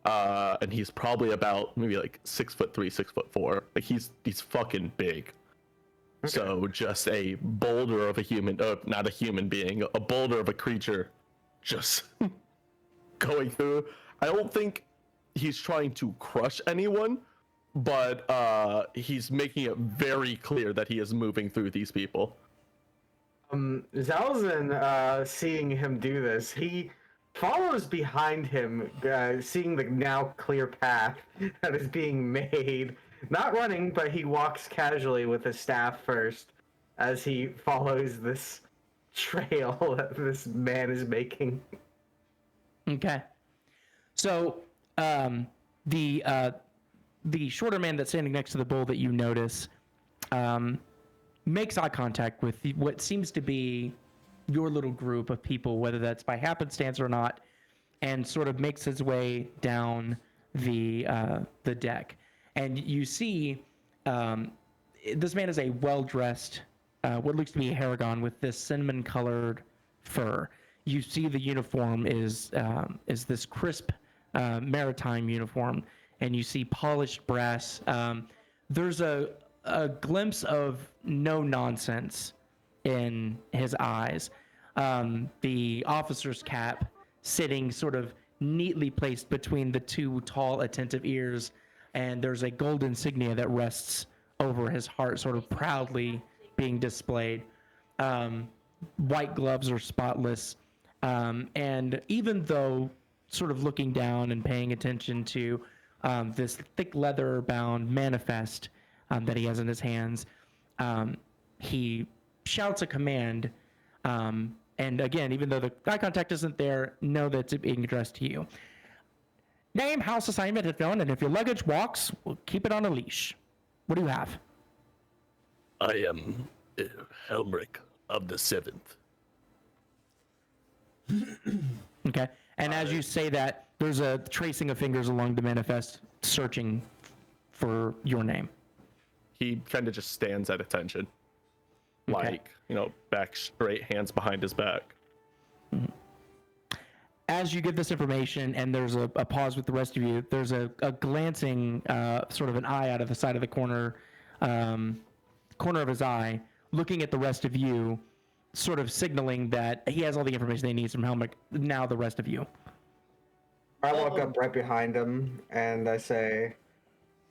And he's probably about maybe like 6'3", 6'4". Like he's fucking big. Okay. So just a boulder of a human, not a human being, a boulder of a creature, just going through. I don't think he's trying to crush anyone, but he's making it very clear that he is moving through these people. Xalzin, seeing him do this, he follows behind him, seeing the now clear path that is being made. Not running, but he walks casually with his staff first as he follows this trail that this man is making. Okay. So the shorter man that's standing next to the bull that you notice makes eye contact with what seems to be your little group of people, whether that's by happenstance or not, and sort of makes his way down the deck. And you see this man is a well-dressed, what looks to be a Haragon with this cinnamon-colored fur. You see the uniform is this crisp maritime uniform, and you see polished brass. There's a glimpse of no nonsense in his eyes. The officer's cap sitting sort of neatly placed between the two tall, attentive ears, and there's a gold insignia that rests over his heart, sort of proudly being displayed. White gloves are spotless, and even though sort of looking down and paying attention to this thick leather-bound manifest that he has in his hands, he shouts a command, and again, even though the eye contact isn't there, know that it's being addressed to you. Name, house assignment if known, and if your luggage walks, we'll keep it on a leash. What do you have? I am Helmrik of the 7th. Okay, and as you say that, there's a tracing of fingers along the manifest, searching for your name. He kind of just stands at attention. Okay. Like, back straight, hands behind his back. As you give this information, and there's a pause with the rest of you, there's a glancing, sort of an eye out of the side of the corner of his eye, looking at the rest of you, sort of signaling that he has all the information they need from Helmrik. Now the rest of you. I walk up right behind him and I say,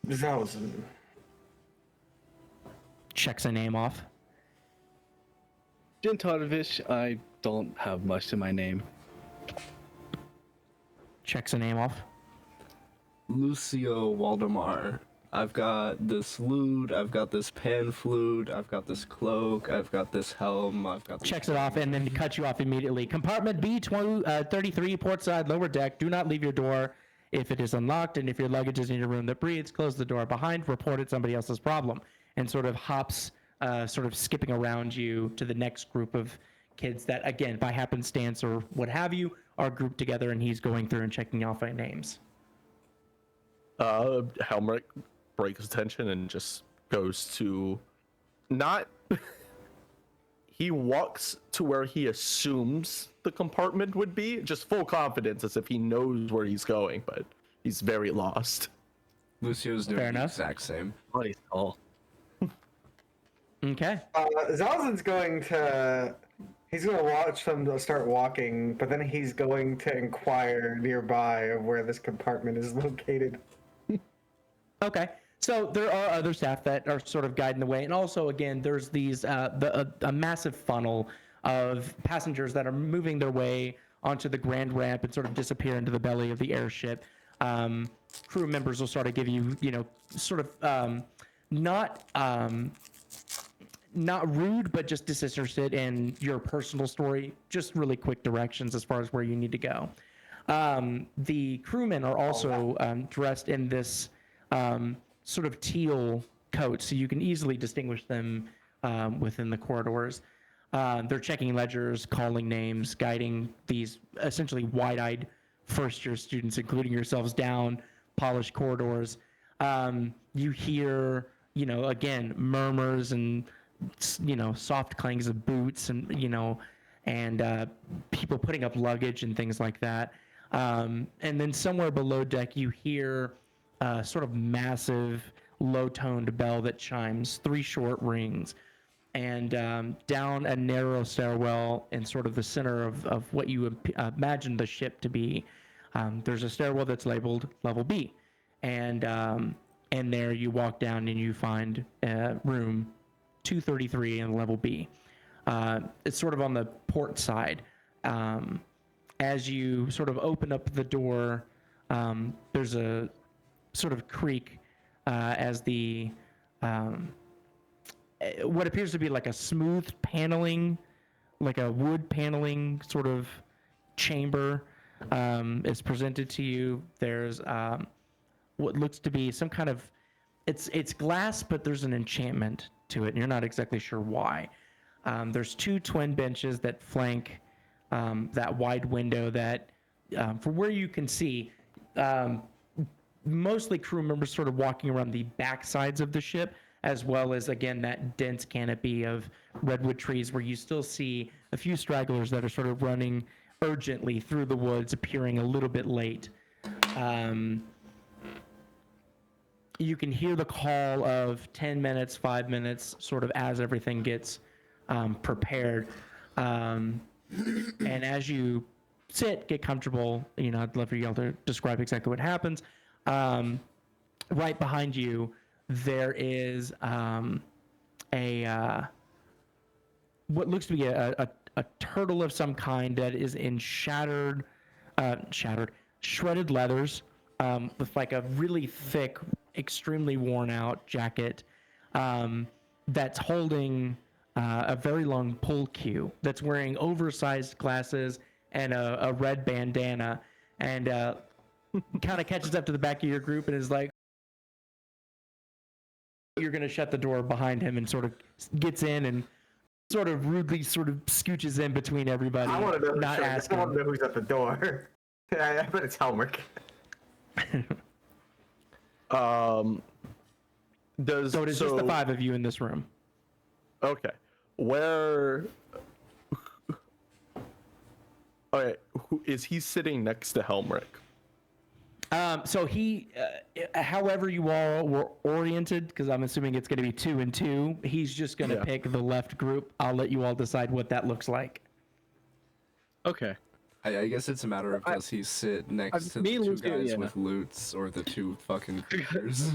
Xalzin. Checks a name off. Jin Tarvish, I don't have much to my name. Checks a name off. Lucio Waldemar. I've got this lute, I've got this pan flute, I've got this cloak, I've got this helm, I've got this... Checks it off and then cuts you off immediately. Compartment B33, port side, lower deck. Do not leave your door if it is unlocked, and if your luggage is in your room that breathes, close the door behind. Report it somebody else's problem. And sort of hops, sort of skipping around you to the next group of kids that, again, by happenstance or what have you, are grouped together, and he's going through and checking off their names. Helmrik breaks attention and just goes to he walks to where he assumes the compartment would be, just full confidence as if he knows where he's going, but he's very lost. Lucio's doing Fair the enough. exact same. Funny call. Okay. Xalzin's he's going to watch them start walking, but then he's going to inquire nearby of where this compartment is located. Okay. So there are other staff that are sort of guiding the way, and also again, there's these a massive funnel of passengers that are moving their way onto the grand ramp and sort of disappear into the belly of the airship. Crew members will sort of give you, sort of not rude, but just disinterested in your personal story. Just really quick directions as far as where you need to go. The crewmen are also dressed in this sort of teal coat, so you can easily distinguish them within the corridors. They're checking ledgers, calling names, guiding these essentially wide-eyed first-year students, including yourselves, down polished corridors. You hear, again, murmurs and, soft clangs of boots and, and people putting up luggage and things like that. And then somewhere below deck, you hear sort of massive, low-toned bell that chimes 3 short rings. And down a narrow stairwell in sort of the center of what you imagine the ship to be, there's a stairwell that's labeled Level B. And there you walk down and you find room 233 in Level B. It's sort of on the port side. And as you sort of open up the door, there's a sort of creak as the what appears to be like a smooth paneling, like a wood paneling sort of chamber is presented to you. There's what looks to be some kind of it's glass, but there's an enchantment to it, and you're not exactly sure why. There's two twin benches that flank that wide window that, from where you can see, mostly crew members sort of walking around the back sides of the ship, as well as, again, that dense canopy of redwood trees where you still see a few stragglers that are sort of running urgently through the woods, appearing a little bit late. You can hear the call of 10 minutes, 5 minutes, sort of as everything gets prepared. And as you sit, get comfortable, I'd love for you all to describe exactly what happens. Right behind you, there is what looks to be a turtle of some kind that is in shredded leathers, with like a really thick, extremely worn out jacket, that's holding a very long pull cue, that's wearing oversized glasses and a red bandana, and kind of catches up to the back of your group and is like, you're going to shut the door behind him, and sort of gets in and sort of rudely sort of scooches in between everybody. I want to know. Not asking. I want to know who's at the door. I bet it's Helmrik. So it is just the five of you in this room. Okay. Where? Okay. Is he sitting next to Helmrik? So he, however you all were oriented, because I'm assuming it's going to be 2 and 2, he's just going to pick the left group. I'll let you all decide what that looks like. Okay. I guess it's a matter of does he sit next to the two guys with loots or the two fucking creatures?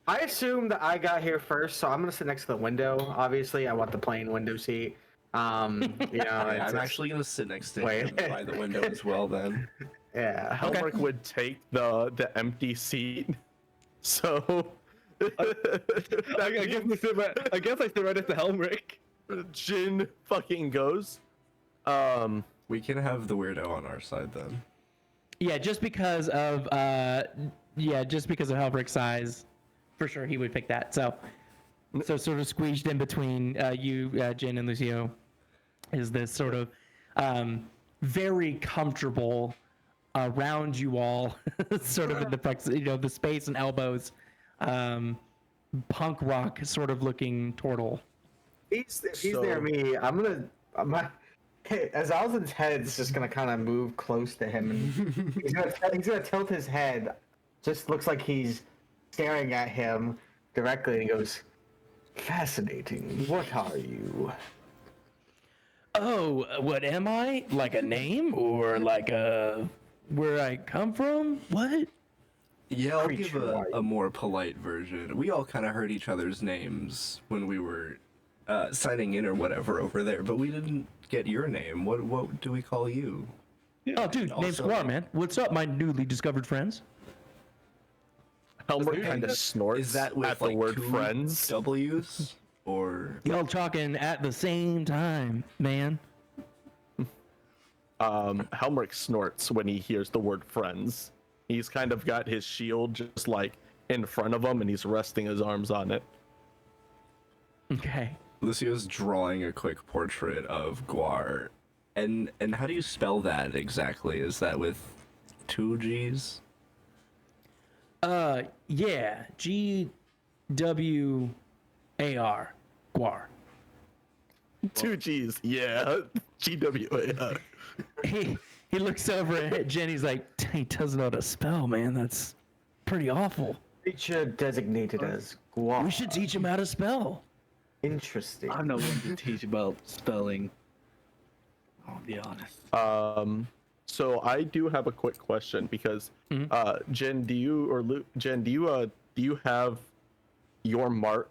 I assume that I got here first, so I'm gonna sit next to the window. Obviously, I want the plain window seat. I'm actually gonna sit next to him by the window as well. Then, yeah, Helmrik would take the empty seat. So, I guess I sit right next to Helmrik. Jin fucking goes. we can have the weirdo on our side then. Yeah, just because of Helmrik's size, for sure he would pick that. So sort of squeezed in between you, Jin, and Lucio, is this sort of very comfortable around you all, sort of in the space and elbows, punk rock sort of looking turtle. If he's near me, Xalzin's head's just gonna kind of move close to him, and he's gonna tilt his head. Just looks like he's staring at him directly, and he goes, "Fascinating. What are you?" Oh, what am I? Like a name, or like where I come from? What? Yeah, I'll give a more polite version. We all kind of heard each other's names when we were signing in or whatever over there, but we didn't get your name. What do we call you? Oh, dude, name's Squar, man. What's up, my newly discovered friends? Helmrik kind of snorts Is that with at the word two friends. W's or Y'all talking at the same time, man. Helmrik snorts when he hears the word friends. He's kind of got his shield just like in front of him, and he's resting his arms on it. Okay. Lucio's drawing a quick portrait of Guar. And how do you spell that exactly? Is that with 2 G's? Yeah, G-W-A-R, Guar. 2 G's, yeah. GWAR. He looks over at Jen. He's like, he doesn't know how to spell, man. That's pretty awful. Creature designated as Guar. We should teach him how to spell. Interesting. I'm not one to teach about spelling. I'll be honest. So I do have a quick question because Jen, do you have your mark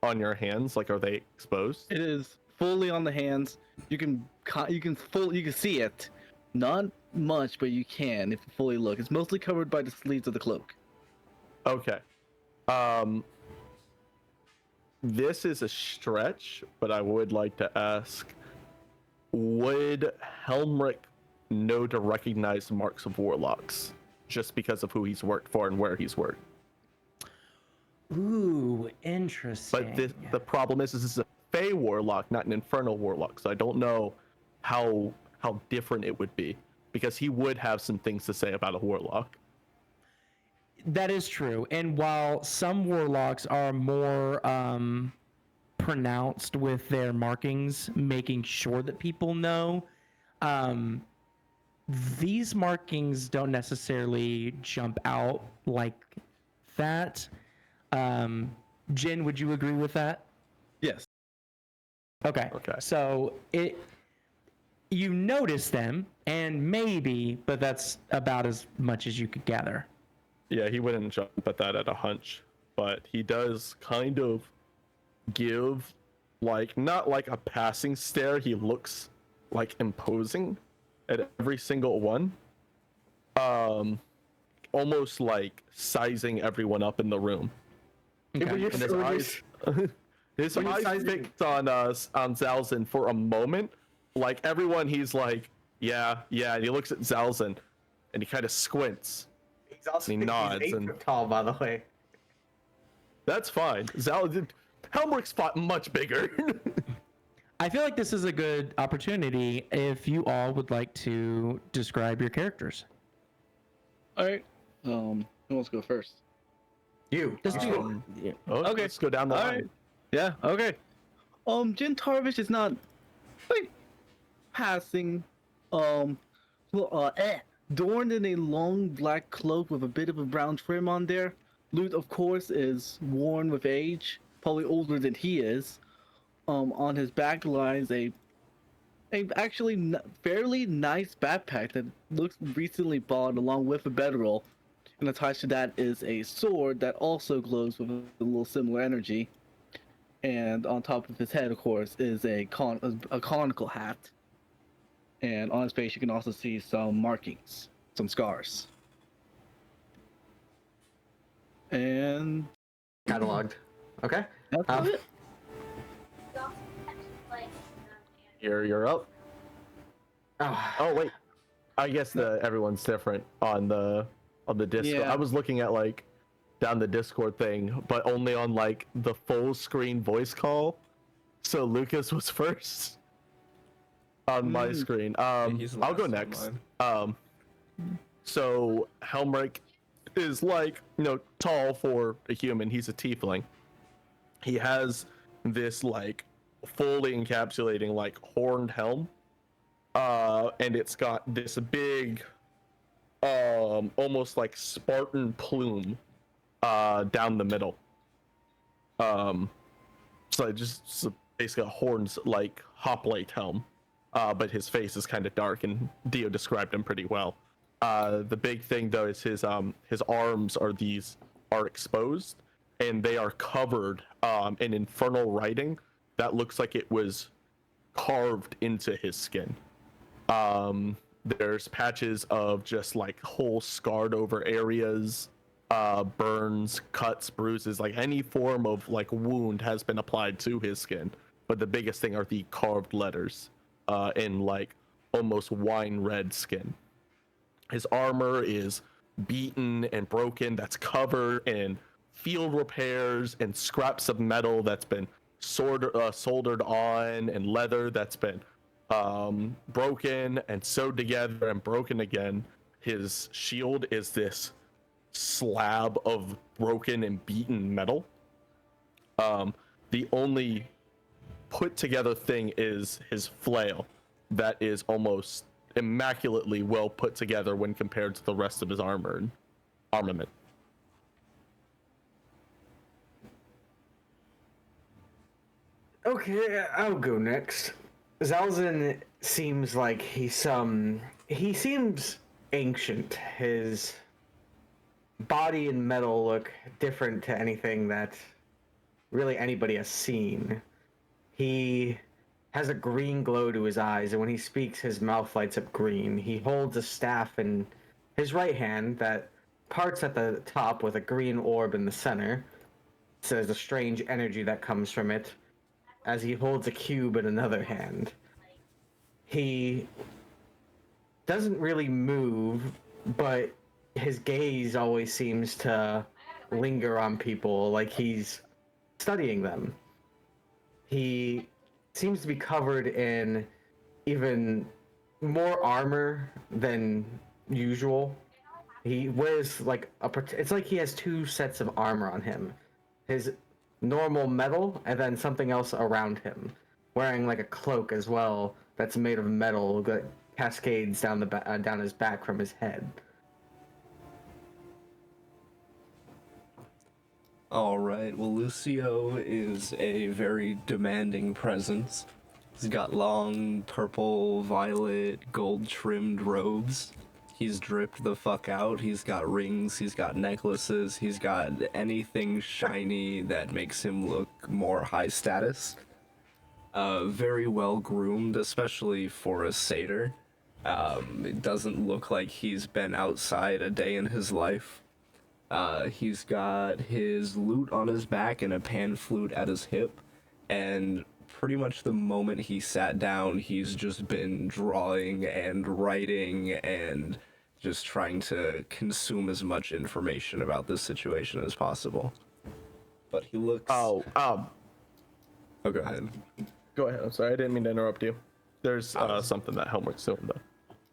on your hands? Like, are they exposed? It is fully on the hands. You can see it. Not much, but you can if you fully look. It's mostly covered by the sleeves of the cloak. Okay. This is a stretch, but I would like to ask, would Helmrik know to recognize the marks of warlocks just because of who he's worked for and where he's worked? Ooh, interesting. But the problem is this is a Fey warlock, not an infernal warlock, so I don't know how different it would be, because he would have some things to say about a warlock. That is true. And while some warlocks are more pronounced with their markings, making sure that people know, these markings don't necessarily jump out like that. Jin, would you agree with that? Yes. Okay. So you notice them, and maybe, but that's about as much as you could gather. Yeah, he wouldn't jump at that at a hunch, but he does kind of give, like, not like a passing stare. He looks like imposing at every single one. Almost like sizing everyone up in the room. Okay. When you're- And his when you're- eyes, his when you're eyes sizing- fixed on Xalzin for a moment. Like everyone, he's like, yeah, and he looks at Xalzin, and he kind of squints. He's also He nods he's 8 and- foot tall, by the way. That's fine. Helmrik's fought much bigger. I feel like this is a good opportunity if you all would like to describe your characters. All right. Who wants to go first? You. Let's do Okay, let's go down the All line. right. Yeah. Okay. Jin Tarvish is not like passing. Adorned in a long black cloak with a bit of a brown trim on there. Loot, of course, is worn with age, probably older than he is. On his back lies a actually fairly nice backpack that looks recently bought, along with a bedroll. And attached to that is a sword that also glows with a little similar energy. And on top of his head, of course, is a conical hat. And on his face, you can also see some markings, some scars. And Cataloged. Okay. that's Um, it. You're up. Oh, Oh wait, I guess everyone's different on the Discord. Yeah. I was looking at like down the Discord thing, but only on like the full screen voice call. So Lucas was first on my screen. he's I'll go last on next. mine. So Helmrik is like, tall for a human. He's a tiefling. He has this like fully encapsulating like horned helm. And it's got this big almost like Spartan plume down the middle. So basically a horns like hoplite helm. But his face is kind of dark, and Dio described him pretty well. The big thing though is his arms are exposed, and they are covered in infernal writing that looks like it was carved into his skin. There's patches of just like whole scarred over areas, burns, cuts, bruises, like any form of like wound has been applied to his skin. But the biggest thing are the carved letters in like almost wine red skin. His armor is beaten and broken, that's covered in field repairs and scraps of metal that's been soldered on, and leather that's been broken and sewed together and broken again. His shield is this slab of broken and beaten metal. The only put together thing is his flail that is almost immaculately well put together when compared to the rest of his armament. okay, I'll go next. Xalzin seems like he seems ancient. His body and metal look different to anything that really anybody has seen. He has a green glow to his eyes, and when he speaks, his mouth lights up green. He holds a staff in his right hand that parts at the top with a green orb in the center. So there's a strange energy that comes from it as he holds a cube in another hand. He doesn't really move, but his gaze always seems to linger on people like he's studying them. He seems to be covered in even more armor than usual. He wears like it's like he has two sets of armor on him. His normal metal and then something else around him. Wearing like a cloak as well that's made of metal that cascades down down his back from his head. All right. Well, Lucio is a very demanding presence. He's got long purple, violet, gold-trimmed robes. He's dripped the fuck out. He's got rings. He's got necklaces. He's got anything shiny that makes him look more high status. Very well groomed, especially for a satyr. It doesn't look like he's been outside a day in his life. He's got his lute on his back and a pan flute at his hip, and pretty much the moment he sat down, he's just been drawing and writing and just trying to consume as much information about this situation as possible. But he looks... Oh, go ahead. Go ahead. I'm sorry, I didn't mean to interrupt you. There's something that Helmrik's doing though.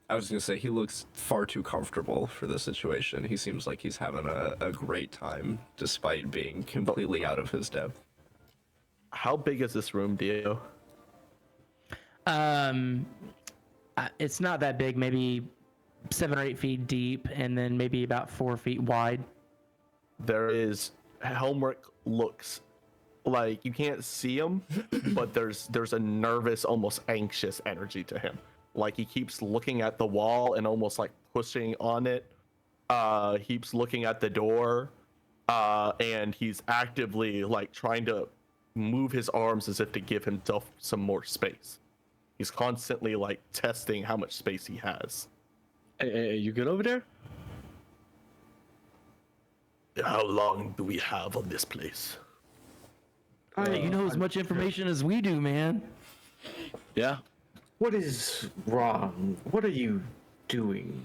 I was gonna say, he looks far too comfortable for the situation. He seems like he's having a great time, despite being completely out of his depth. How big is this room, Dio? It's not that big, maybe 7 or 8 feet deep, and then maybe about 4 feet wide. Helmrik looks like you can't see him, but there's a nervous, almost anxious energy to him. Like he keeps looking at the wall and almost like pushing on it. Keeps looking at the door, and he's actively like trying to move his arms as if to give himself some more space. He's constantly like testing how much space he has. Hey, you good over there? How long do we have on this place? You know as much information as we do, man. Yeah. What is wrong? What are you doing,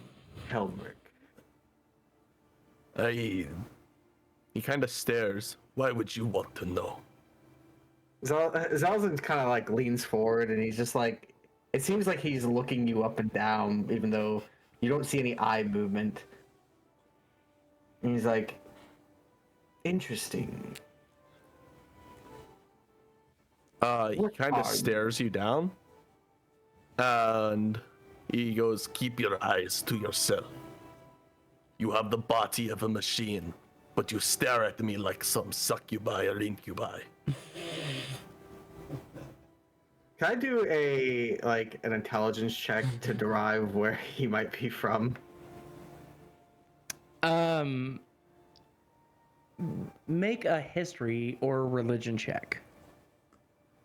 Helmrik? He kind of stares. Why would you want to know? Xalzin kind of like leans forward and he's just like, it seems like he's looking you up and down, even though you don't see any eye movement. And he's like, interesting. He kind of stares you down, and He goes, keep your eyes to yourself. You have the body of a machine, but you stare at me like some succubi or incubi. Can I do an intelligence check to derive where he might be from? Make a history or religion check.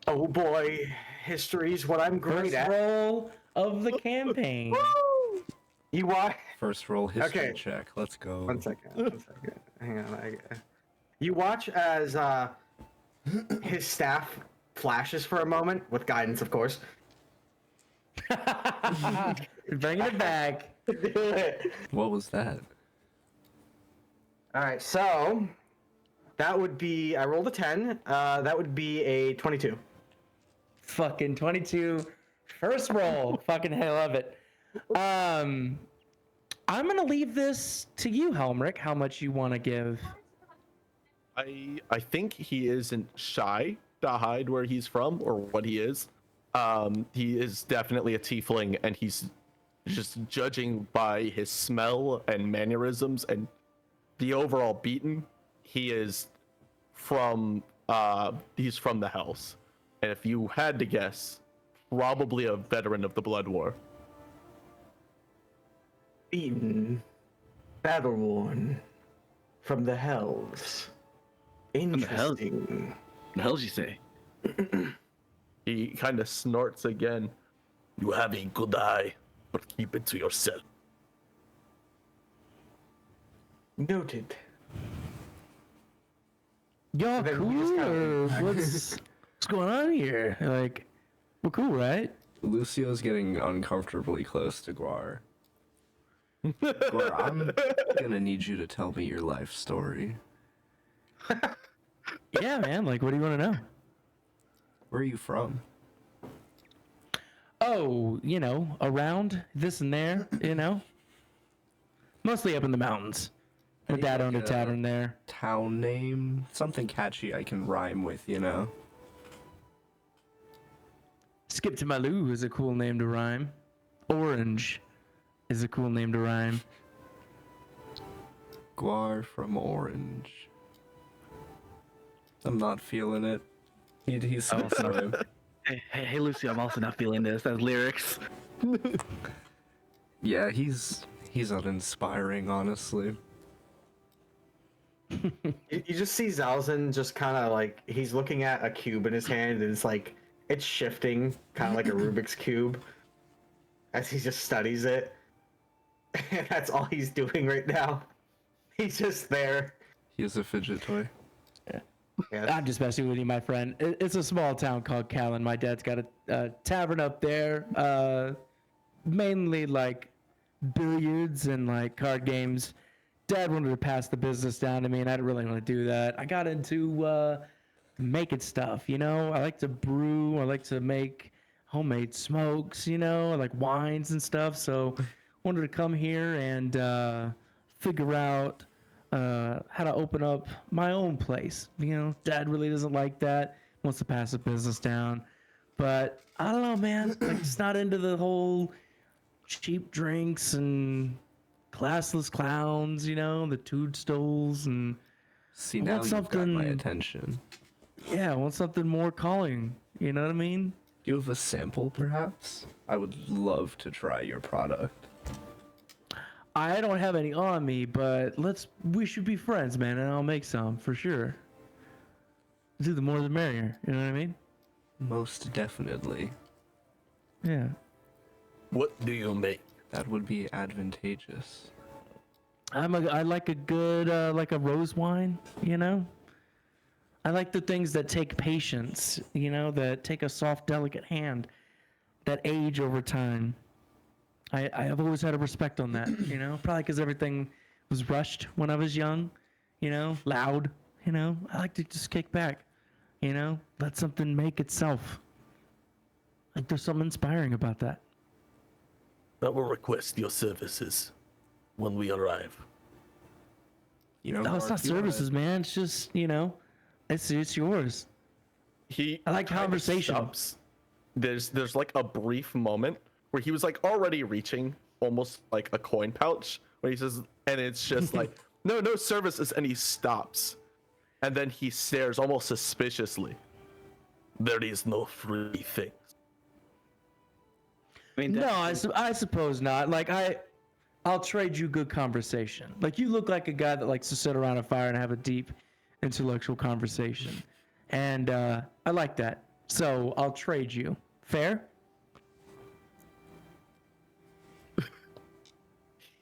Oh boy, history's what I'm great First at. roll of the campaign. You watch. First roll history Okay. check. Let's go. One second. Hang on. You watch as his staff flashes for a moment, with guidance, of course. Bringing it back. What was that? All right, so that would be. I rolled a 10. That would be a 22. Fucking 22. First roll. Fucking hell of it. I'm gonna leave this to you, Helmrik. How much you want to give? I think he isn't shy to hide where he's from or what he is. He is definitely a tiefling, and he's just judging by his smell and mannerisms and the overall beaten. He is from he's from the Hells, and if you had to guess, probably a veteran of the Blood War. Beaten, battle worn, from the hells. Interesting. The hell's you say? He kind of snorts again. You have a good eye, but keep it to yourself. Noted. Y'all Then we just cool kinda or leave. what's going on here? Like, we're cool, right? Lucio's getting uncomfortably close to Guar. Guar, I'm gonna need you to tell me your life story. Yeah, man. Like, what do you want to know? Where are you from? Oh, around this and there, Mostly up in the mountains. My Any, dad like, owned a tavern there. Town name? Something catchy I can rhyme with, Skip to Maloo is a cool name to rhyme. Orange is a cool name to rhyme. Guar from Orange. I'm not feeling it. He's so sorry. Hey, Lucio, I'm also not feeling this as lyrics. Yeah, he's uninspiring, honestly. You just see Xalzin just kind of like he's looking at a cube in his hand, and it's like it's shifting, kind of like a Rubik's cube, as he just studies it. And that's all he's doing right now. He's just there. He is a fidget toy. Yeah. I'm just messing with you, my friend. It's a small town called Callan. My dad's got a tavern up there. Mainly like billiards and like card games. Dad wanted to pass the business down to me, and I didn't really want to do that. I got into making stuff, I like to brew. I like to make homemade smokes, I like wines and stuff. So wanted to come here and figure out how to open up my own place. Dad really doesn't like that. Wants to pass the business down. But I don't know, man. Like, it's not into the whole cheap drinks and classless clowns, the toadstools, and See, I now want you've got my something- attention. I want something more calling. You know what I mean? Do you have a sample, perhaps? I would love to try your product. I don't have any on me, but we should be friends, man, and I'll make some for sure. Do the more the merrier. You know what I mean? Most definitely. Yeah. What do you make? That would be advantageous. I like a good like a rose wine. I like the things that take patience. That take a soft, delicate hand, that age over time. I have always had a respect on that. Probably because everything was rushed when I was young. Loud. I like to just kick back. Let something make itself. Like there's something inspiring about that. I will request your services when we arrive. No, it's Mark, not you wanna- services, man. It's just it's yours. He I like kinda conversation. stops. There's like a brief moment where he was like already reaching almost like a coin pouch where he says, and it's just like no services, and he stops, and then he stares almost suspiciously. There is no free thing. I mean, No, I suppose not. Like I'll trade you good conversation. Like you look like a guy that likes to sit around a fire and have a deep intellectual conversation, and I like that. So I'll trade you. Fair?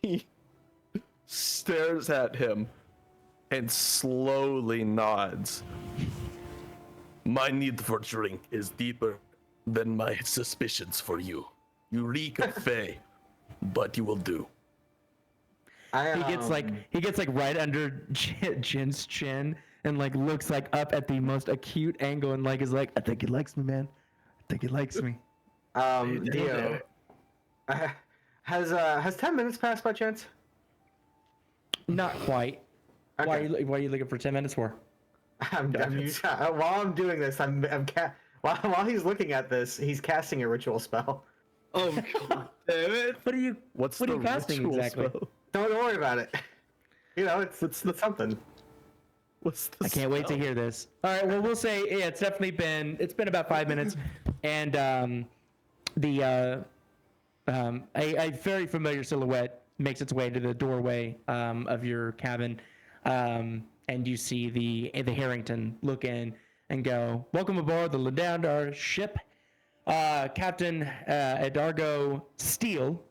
He stares at him and slowly nods. My need for drink is deeper than my suspicions for you. You reek of Fey, but you will do. He gets like right under Jin's chin and like looks like up at the most acute angle and like is like, I think he likes me, man. I think he likes me. Dio. Has 10 minutes passed by chance? Not quite. Okay. Why are you looking for 10 minutes for? While I'm doing this, while he's looking at this, he's casting a ritual spell. oh, God damn it. What are you What's what are the you casting ritual exactly? spell? Don't worry about it. It's something. What's the I can't wait to spell? hear this. All right, well we'll say it's definitely been about 5 minutes, and a very familiar silhouette makes its way into the doorway of your cabin, and you see the Harrington look in and go, "Welcome aboard the Ladandar ship. Captain Edargo Steele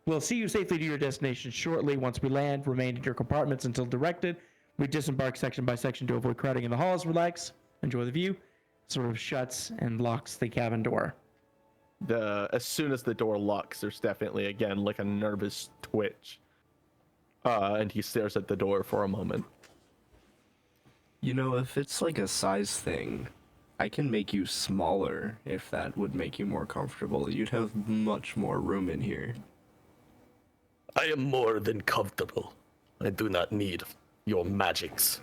will see you safely to your destination shortly. Once we land, remain in your compartments until directed. We disembark section by section to avoid crowding in the halls. Relax, enjoy the view. Sort of shuts and locks the cabin door. As soon as the door locks, there's definitely again like a nervous twitch, and he stares at the door for a moment. You know, if it's like a size thing, I can make you smaller if that would make you more comfortable. You'd have much more room in here. I am more than comfortable. I do not need your magics.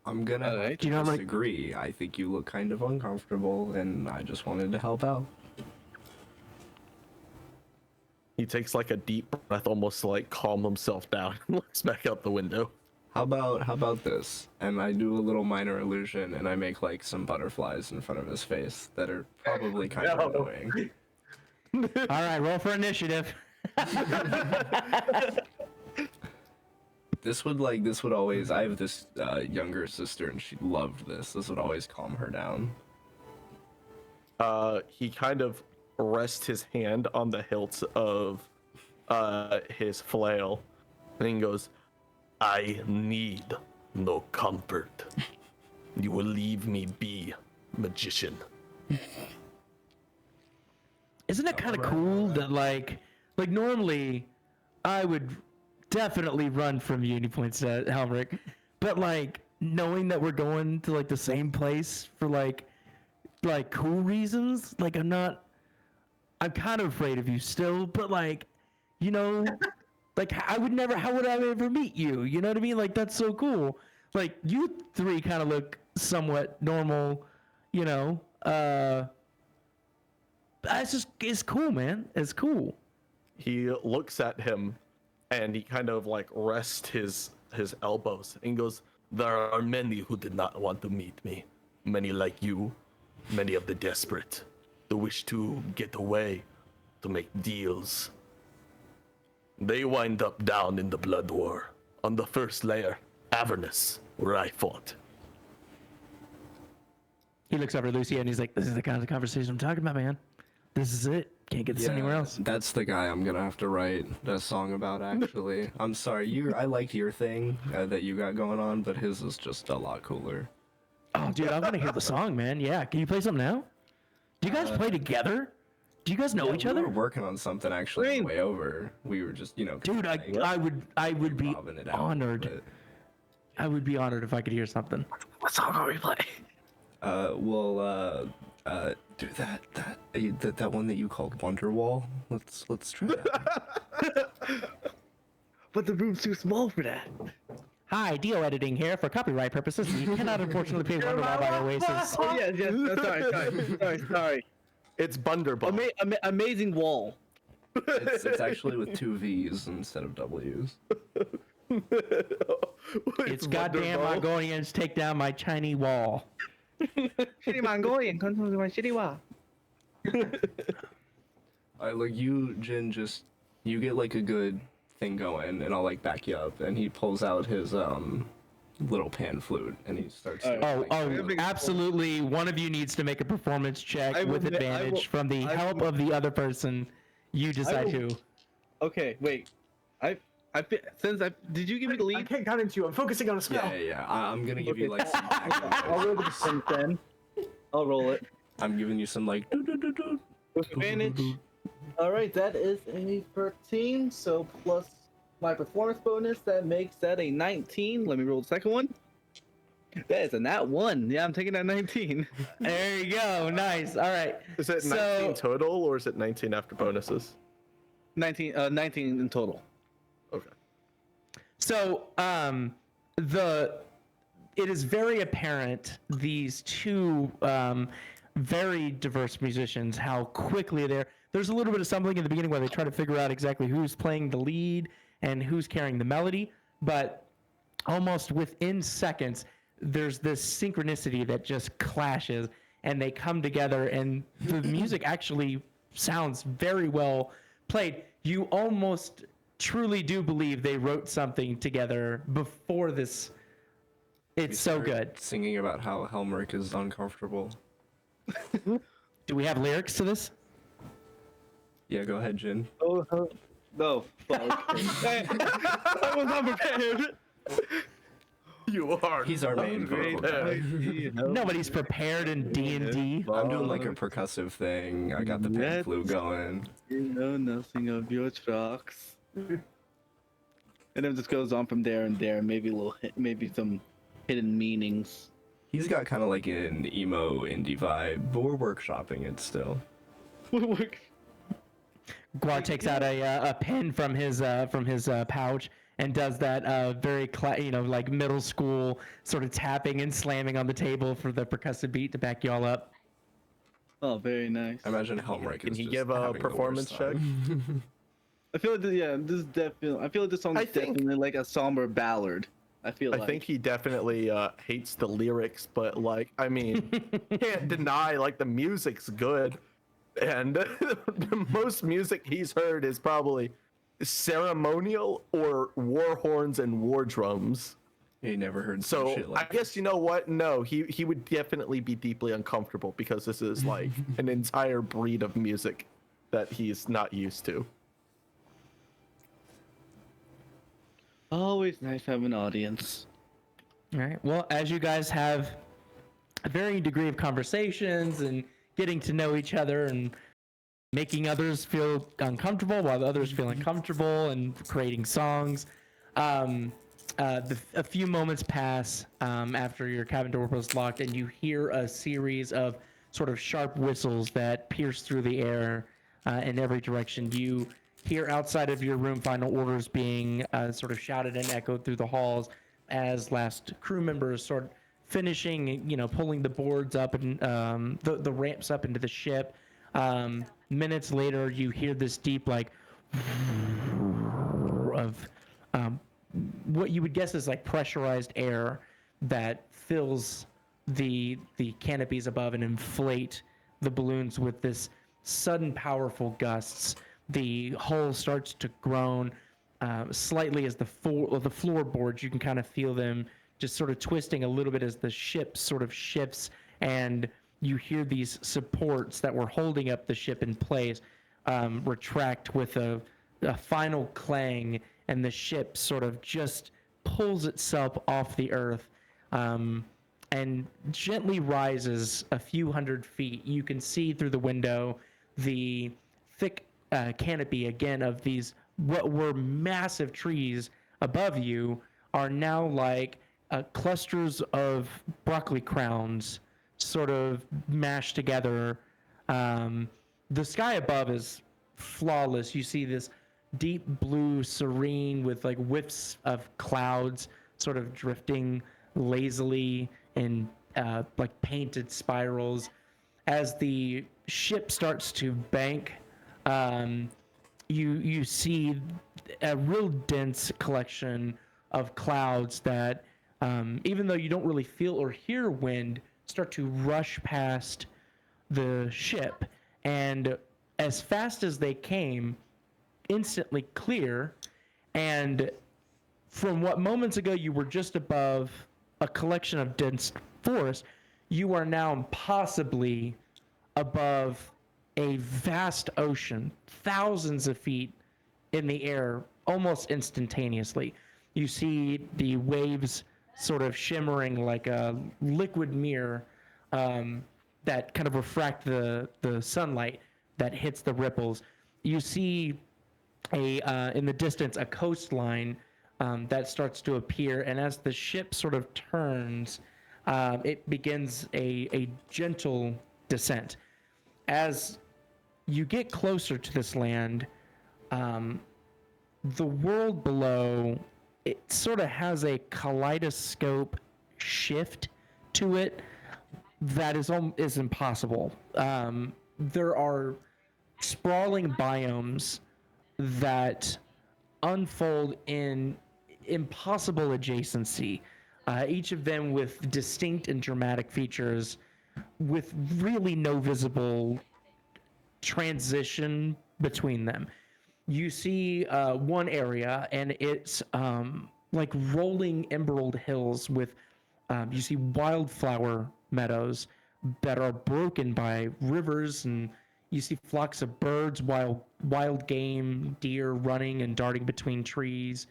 I'm gonna have to You know, like- disagree. I think you look kind of uncomfortable, and I just wanted to help out. He takes like a deep breath, almost to like calm himself down, and looks back out the window. How about this? And I do a little minor illusion, and I make like some butterflies in front of his face that are probably kind of No. annoying. All right, roll for initiative. This would always. I have this younger sister, and she loved this. This would always calm her down. He kind of rests his hand on the hilt of his flail, and he goes, I need no comfort. You will leave me be, magician. Isn't it kind of cool that like normally I would definitely run from you, and he points at Helmrik, but like knowing that we're going to like the same place for like cool reasons, like I'm kind of afraid of you still, but like, you know, like how would I ever meet you? You know what I mean? Like that's so cool. Like you three kind of look somewhat normal, you know. It's cool, man. It's cool. he looks at him, and he kind of like rests his elbows, and goes, There are many who did not want to meet me. Many like you, many of the desperate, the wish to get away, to make deals. They wind up down in the blood war, on the first layer, Avernus, where I fought. He looks over at Lucio and he's like, "This is the kind of conversation I'm talking about, man. This is it. Can't get this anywhere else." That's the guy I'm gonna have to write a song about. Actually, I'm sorry. I liked your thing that you got going on, but his is just a lot cooler. Oh, dude, I want to hear the song, man. Yeah, can you play something now? Do you guys play together? Do you guys know each We other? were working on something actually on the way over. We were just, Dude, I would be bobbing it out, honored. but- I would be honored if I could hear something. What song are we playing? We'll do that one that you called Wonderwall. Let's try that. But the room's too small for that. Hi, Dio editing here. For copyright purposes, you cannot unfortunately play Wonderwall by Oasis. Oh yes. Sorry. "It's Bunderball." Amazing wall. It's actually with two V's instead of W's. It's goddamn Wonderwall. Mongolians take down my Chinese wall. Shitty Mongolian, come to my shitty wall. Like you, Jin, you get like a good thing going, and I'll like back you up. And he pulls out his little pan flute, and he starts. doing, Oh, like, absolutely. One of you needs to make a performance check I will with ma- I advantage will- from the I help will- of the other person. You decide will- who. Okay, wait. Did you give me the I lead? can't count into you. I'm focusing on a spell. Yeah. I'm gonna give you Okay. like some background I'll noise. roll the percent then. I'll roll it. I'm giving you some like. Do-do-do-do. With advantage. Alright, that is a 13, so plus my performance bonus, that makes that a 19. Let me roll the second one. That is a nat 1. Yeah, I'm taking that 19. There you go. Nice. All right. Is it 19 total, or is it 19 after bonuses? 19 in total. Okay. So, it is very apparent these two very diverse musicians, how quickly there's a little bit of stumbling in the beginning where they try to figure out exactly who's playing the lead and who's carrying the melody, but almost within seconds there's this synchronicity that just clashes and they come together, and the music actually sounds very well played. You almost truly do believe they wrote something together before this. It's so good. Singing about how Helmrik is uncomfortable. Do we have lyrics to this? Yeah, go ahead, Jin. Oh, no. Fuck. Hey, I was not prepared. You are. He's our main vocal guy. Nobody's prepared in D&D. I'm doing like a percussive thing. I got the pain Let's- flu going. You know nothing of your trucks. And it just goes on from there and there. Maybe maybe some hidden meanings. He's got kind of like an emo indie vibe, but we're workshopping it still. Guar takes out a pen from his pouch and does that very like middle school sort of tapping and slamming on the table for the percussive beat to back y'all up. Oh, very nice. I imagine Helmrik Can is he just give a having the performance worst check? time. I feel like this is definitely. I feel like this song I is think- definitely like a somber ballad. I feel I like. think he definitely hates the lyrics, but like, I mean, can't deny like the music's good, and the most music he's heard is probably ceremonial or war horns and war drums. He never heard some So shit like I guess you know what? No, he would definitely be deeply uncomfortable because this is like an entire breed of music that he's not used to. Always nice to have an audience. All right. Well, as you guys have a varying degree of conversations and getting to know each other and making others feel uncomfortable while the others feel uncomfortable and creating songs, a few moments pass after your cabin door was locked and you hear a series of sort of sharp whistles that pierce through the air in every direction. You hear outside of your room final orders being sort of shouted and echoed through the halls as last crew members sort of finishing, pulling the boards up and the ramps up into the ship. Minutes later, you hear this deep like of what you would guess is like pressurized air that fills the canopies above and inflate the balloons with this sudden powerful gusts. The hull starts to groan slightly as the floorboards. You can kind of feel them just sort of twisting a little bit as the ship sort of shifts, and you hear these supports that were holding up the ship in place retract with a final clang, and the ship sort of just pulls itself off the earth and gently rises a few hundred feet. You can see through the window the thick canopy again of these what were massive trees above you are now like clusters of broccoli crowns sort of mashed together. The sky above is flawless. You see this deep blue serene with like whiffs of clouds sort of drifting lazily in like painted spirals. As the ship starts to bank, you see a real dense collection of clouds that, even though you don't really feel or hear wind, start to rush past the ship. And as fast as they came, instantly clear. And from what moments ago you were just above a collection of dense forest, you are now possibly above a vast ocean, thousands of feet in the air, almost instantaneously. You see the waves sort of shimmering like a liquid mirror that kind of refract the sunlight that hits the ripples. You see in the distance a coastline that starts to appear, and as the ship sort of turns, it begins a gentle descent. As you get closer to this land, the world below, it sort of has a kaleidoscope shift to it that is impossible. There are sprawling biomes that unfold in impossible adjacency, each of them with distinct and dramatic features, with really no visible transition between them. You see one area, and it's like rolling emerald hills with, you see wildflower meadows that are broken by rivers, and you see flocks of birds, wild game, deer running and darting between trees.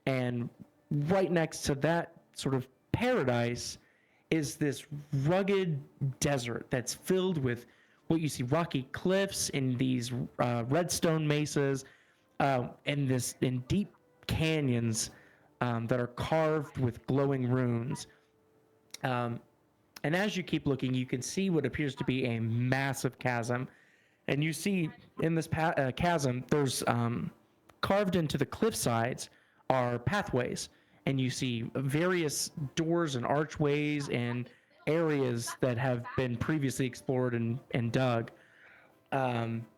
And right next to that sort of paradise is this rugged desert that's filled with what you see rocky cliffs and these redstone mesas, in deep canyons that are carved with glowing runes. And as you keep looking, you can see what appears to be a massive chasm. And you see in this chasm, there's carved into the cliff sides are pathways. And you see various doors and archways and areas that have been previously explored and dug.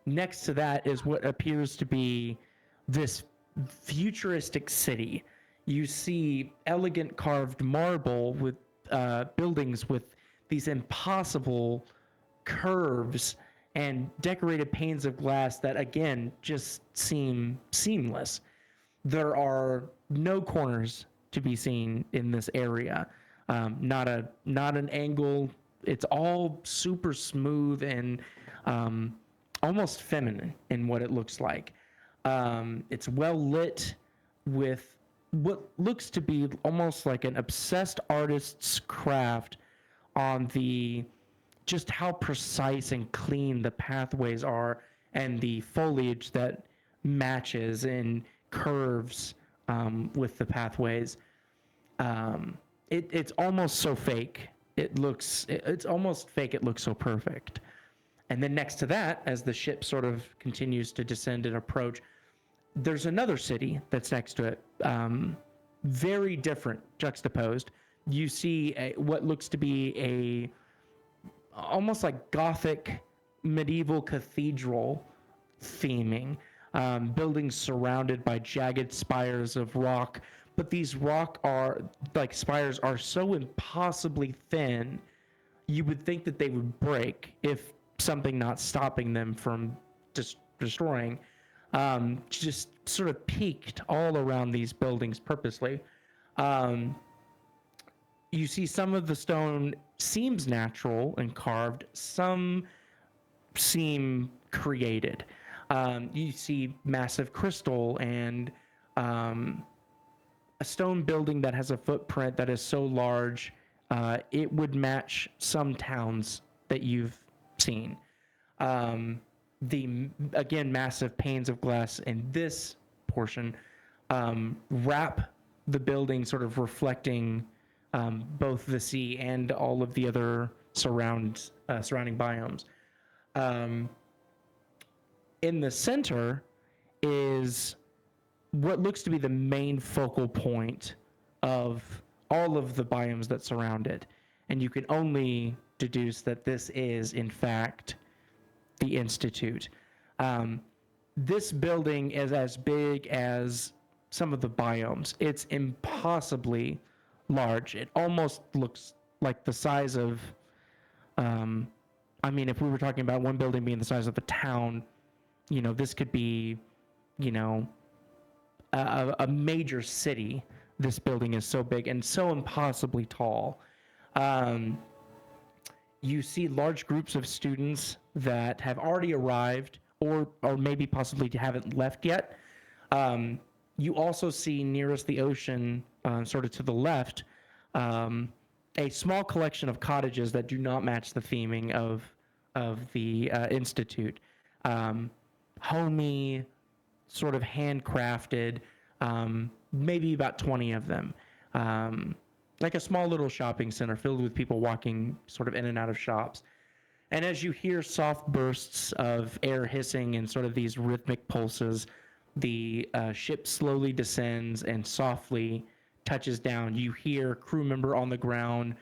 Next to that is what appears to be this futuristic city. You see elegant carved marble with buildings with these impossible curves and decorated panes of glass that, again, just seem seamless. There are no corners to be seen in this area. Not an angle. It's all super smooth and almost feminine in what it looks like. It's well lit with what looks to be almost like an obsessed artist's craft on just how precise and clean the pathways are, and the foliage that matches and curves with the pathways. It's almost so fake. It's almost fake. It looks so perfect. And then next to that, as the ship sort of continues to descend and approach, there's another city that's next to it. Very different, juxtaposed. You see what looks to be almost like Gothic medieval cathedral theming. Buildings surrounded by jagged spires of rock, but these spires are so impossibly thin, you would think that they would break if something not stopping them from destroying. Just sort of peaked all around these buildings purposely. You see some of the stone seems natural and carved, some seem created. You see massive crystal and a stone building that has a footprint that is so large, it would match some towns that you've seen. Again, massive panes of glass in this portion wrap the building, sort of reflecting both the sea and all of the other surrounding biomes. In the center is what looks to be the main focal point of all of the biomes that surround it. And you can only deduce that this is, in fact, the Institute. This building is as big as some of the biomes. It's impossibly large. It almost looks like the size of, if we were talking about one building being the size of a town, this could be, a major city. This building is so big and so impossibly tall. You see large groups of students that have already arrived or maybe possibly haven't left yet. You also see nearest the ocean, sort of to the left, a small collection of cottages that do not match the theming of the Institute. Homey, sort of handcrafted, maybe about 20 of them. Like a small little shopping center filled with people walking sort of in and out of shops. And as you hear soft bursts of air hissing and sort of these rhythmic pulses, the ship slowly descends and softly touches down. You hear crew member on the ground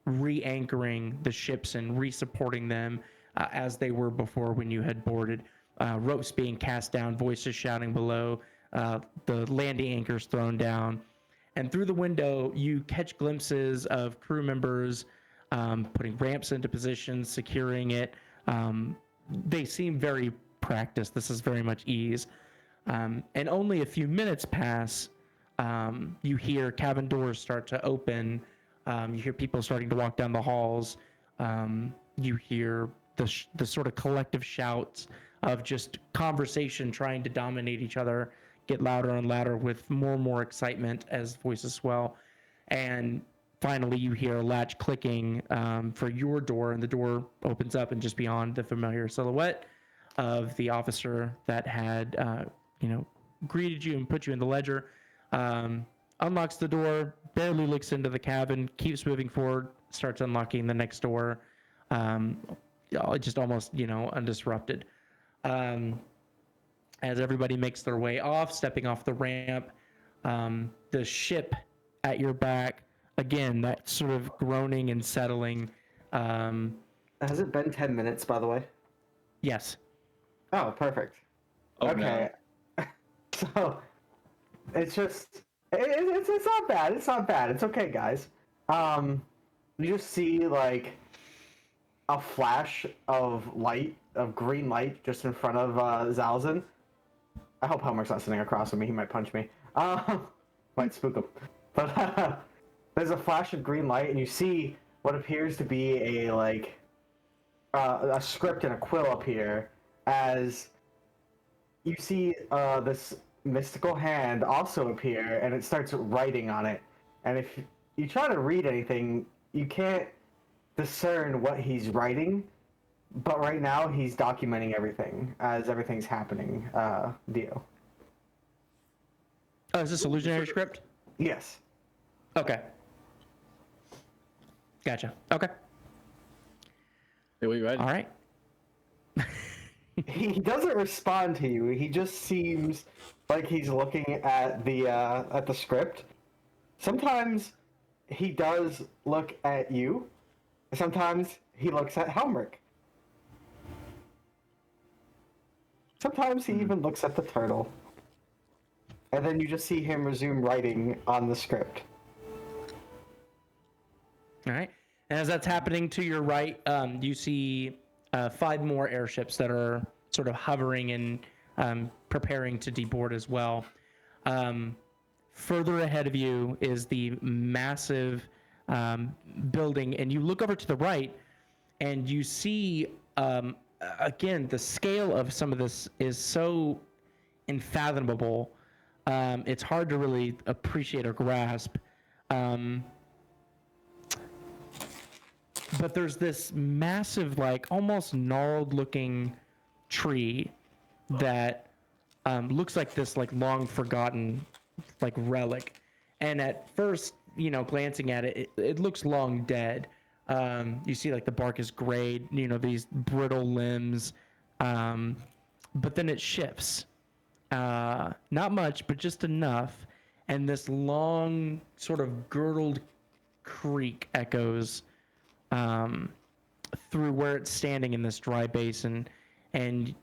re-anchoring the ships and re-supporting them as they were before when you had boarded. Ropes being cast down, voices shouting below, the landing anchors thrown down. And through the window, you catch glimpses of crew members putting ramps into position, securing it. They seem very practiced. This is very much ease. And only a few minutes pass, you hear cabin doors start to open. You hear people starting to walk down the halls. You hear the sort of collective shouts of just conversation trying to dominate each other get louder and louder with more and more excitement as voices swell. And finally, you hear a latch clicking for your door, and the door opens up, and just beyond the familiar silhouette of the officer that had, greeted you and put you in the ledger, unlocks the door, barely looks into the cabin, keeps moving forward, starts unlocking the next door, just almost, undisrupted. As everybody makes their way off, stepping off the ramp, the ship at your back, again, that sort of groaning and settling. Has it been 10 minutes, by the way? Yes. Oh, perfect. Oh, Okay. So, it's just, it's not bad. It's not bad. It's okay, guys. You just see, like, a flash of light, of green light, just in front of Xalzin. I hope Helmrik's not sitting across from me. He might punch me. Might spook him. But there's a flash of green light, and you see what appears to be a script and a quill appear as you see this mystical hand also appear, and it starts writing on it. And if you try to read anything, you can't discern what he's writing, but right now he's documenting everything as everything's happening. Dio. Oh, is this illusionary script? Yes. Okay. Gotcha. Okay. Hey, what are you writing? All right. He doesn't respond to you. He just seems like he's looking at the script. Sometimes he does look at you. Sometimes he looks at Helmrik. Sometimes he even looks at the turtle. And then you just see him resume writing on the script. All right. And as that's happening to your right, you see 5 more airships that are sort of hovering and preparing to deboard as well. Further ahead of you is the massive building, and you look over to the right, and you see, again, the scale of some of this is so unfathomable. It's hard to really appreciate or grasp. But there's this massive, like, almost gnarled looking tree that looks like this, like, long forgotten, like, relic. And at first, glancing at it, it looks long dead. You see, like, the bark is grayed, these brittle limbs. But then it shifts. Not much, but just enough. And this long, sort of girdled creak echoes through where it's standing in this dry basin, and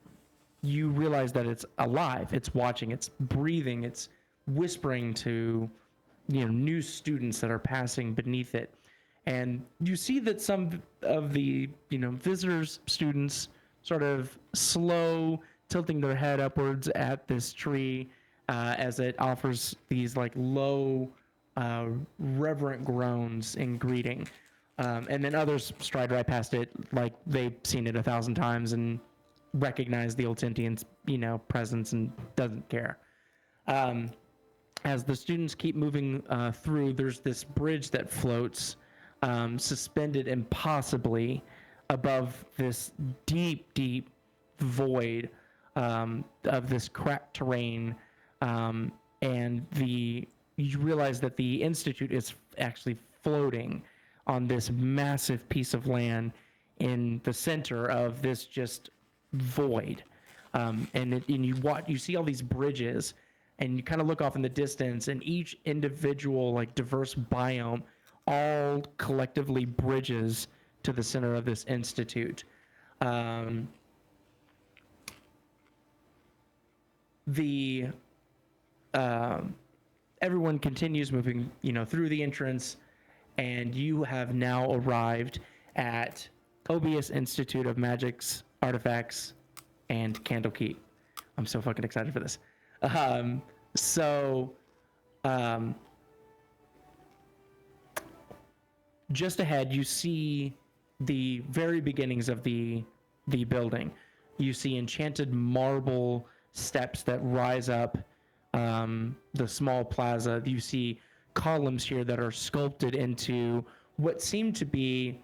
you realize that it's alive, it's watching, it's breathing, it's whispering to new students that are passing beneath it. And you see that some of the visitors, students, sort of slow, tilting their head upwards at this tree as it offers these like low reverent groans in greeting. And then others stride right past it like they've seen it 1,000 times and recognize the old Tintian's, presence and doesn't care. As the students keep moving through, there's this bridge that floats suspended impossibly above this deep, deep void of this cracked terrain. And you realize that the Institute is actually floating on this massive piece of land in the center of this just void. And you see all these bridges, and you kind of look off in the distance, and each individual like diverse biome all collectively bridges to the center of this institute. Everyone continues moving, through the entrance, and you have now arrived at Obeus Institute of Magics, Artifacts, and Candlekeep. I'm so fucking excited for this. Just ahead, you see the very beginnings of the building. You see enchanted marble steps that rise up the small plaza. You see columns here that are sculpted into what seem to be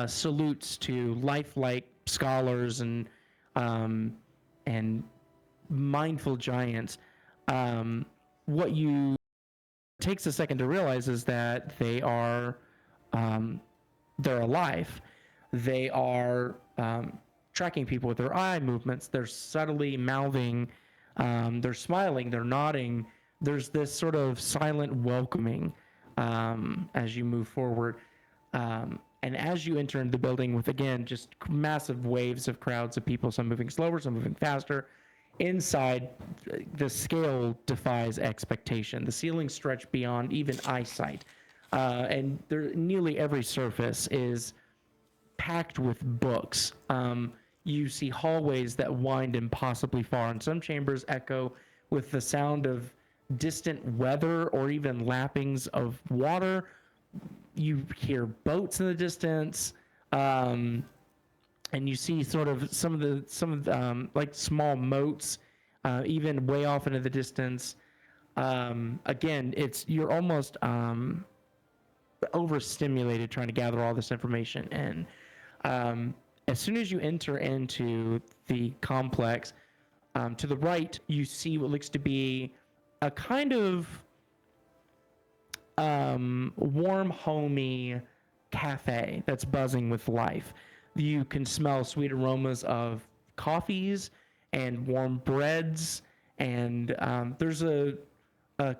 salutes to lifelike scholars and mindful giants. What you takes a second to realize is that they are they're alive. They are tracking people with their eye movements. They're subtly mouthing. They're smiling. They're nodding. There's this sort of silent welcoming as you move forward. And as you enter into the building with, again, just massive waves of crowds of people, some moving slower, some moving faster, inside, the scale defies expectation. The ceilings stretch beyond even eyesight. And nearly every surface is packed with books. You see hallways that wind impossibly far, and some chambers echo with the sound of distant weather or even lappings of water. You hear boats in the distance, and you see sort of some of the like small moats, even way off into the distance. Again, you're almost overstimulated trying to gather all this information, and as soon as you enter into the complex, to the right you see what looks to be a kind of warm, homey cafe that's buzzing with life. You can smell sweet aromas of coffees and warm breads, and there's a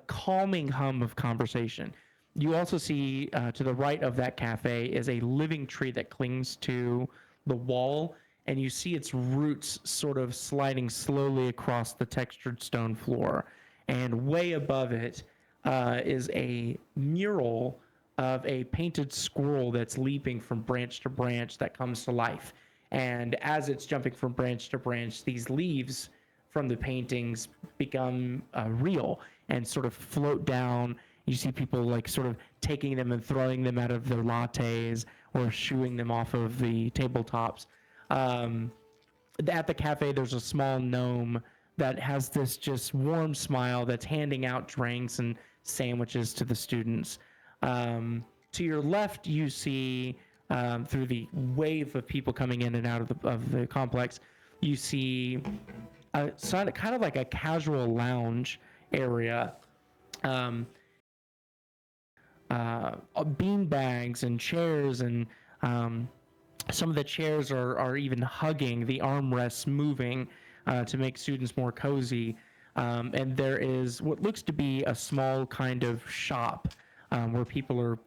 calming hum of conversation. You also see to the right of that cafe is a living tree that clings to the wall, and you see its roots sort of sliding slowly across the textured stone floor. And way above it is a mural of a painted squirrel that's leaping from branch to branch that comes to life. And as it's jumping from branch to branch, these leaves from the paintings become real and sort of float down. You see people like sort of taking them and throwing them out of their lattes or shooing them off of the tabletops. At the cafe, there's a small gnome that has this just warm smile that's handing out drinks and sandwiches to the students. To your left, you see through the wave of people coming in and out of the complex, you see kind of like a casual lounge area. Bean bags and chairs, and some of the chairs are even hugging, the armrests moving to make students more cozy. And there is what looks to be a small kind of shop where people are,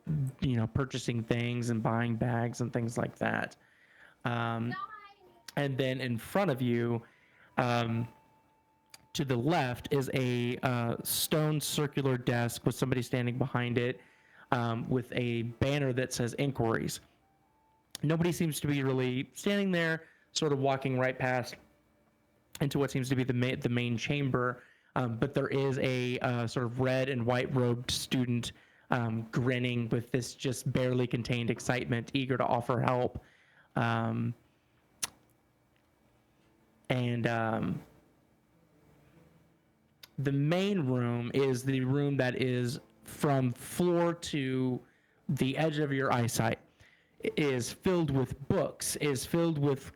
purchasing things and buying bags and things like that. And then in front of you, to the left, is a stone circular desk with somebody standing behind it, with a banner that says inquiries. Nobody seems to be really standing there, sort of walking right past into what seems to be the main chamber, but there is a sort of red and white robed student grinning with this just barely contained excitement, eager to offer help. The main room is the room that is from floor to the edge of your eyesight. Is filled with books, is filled with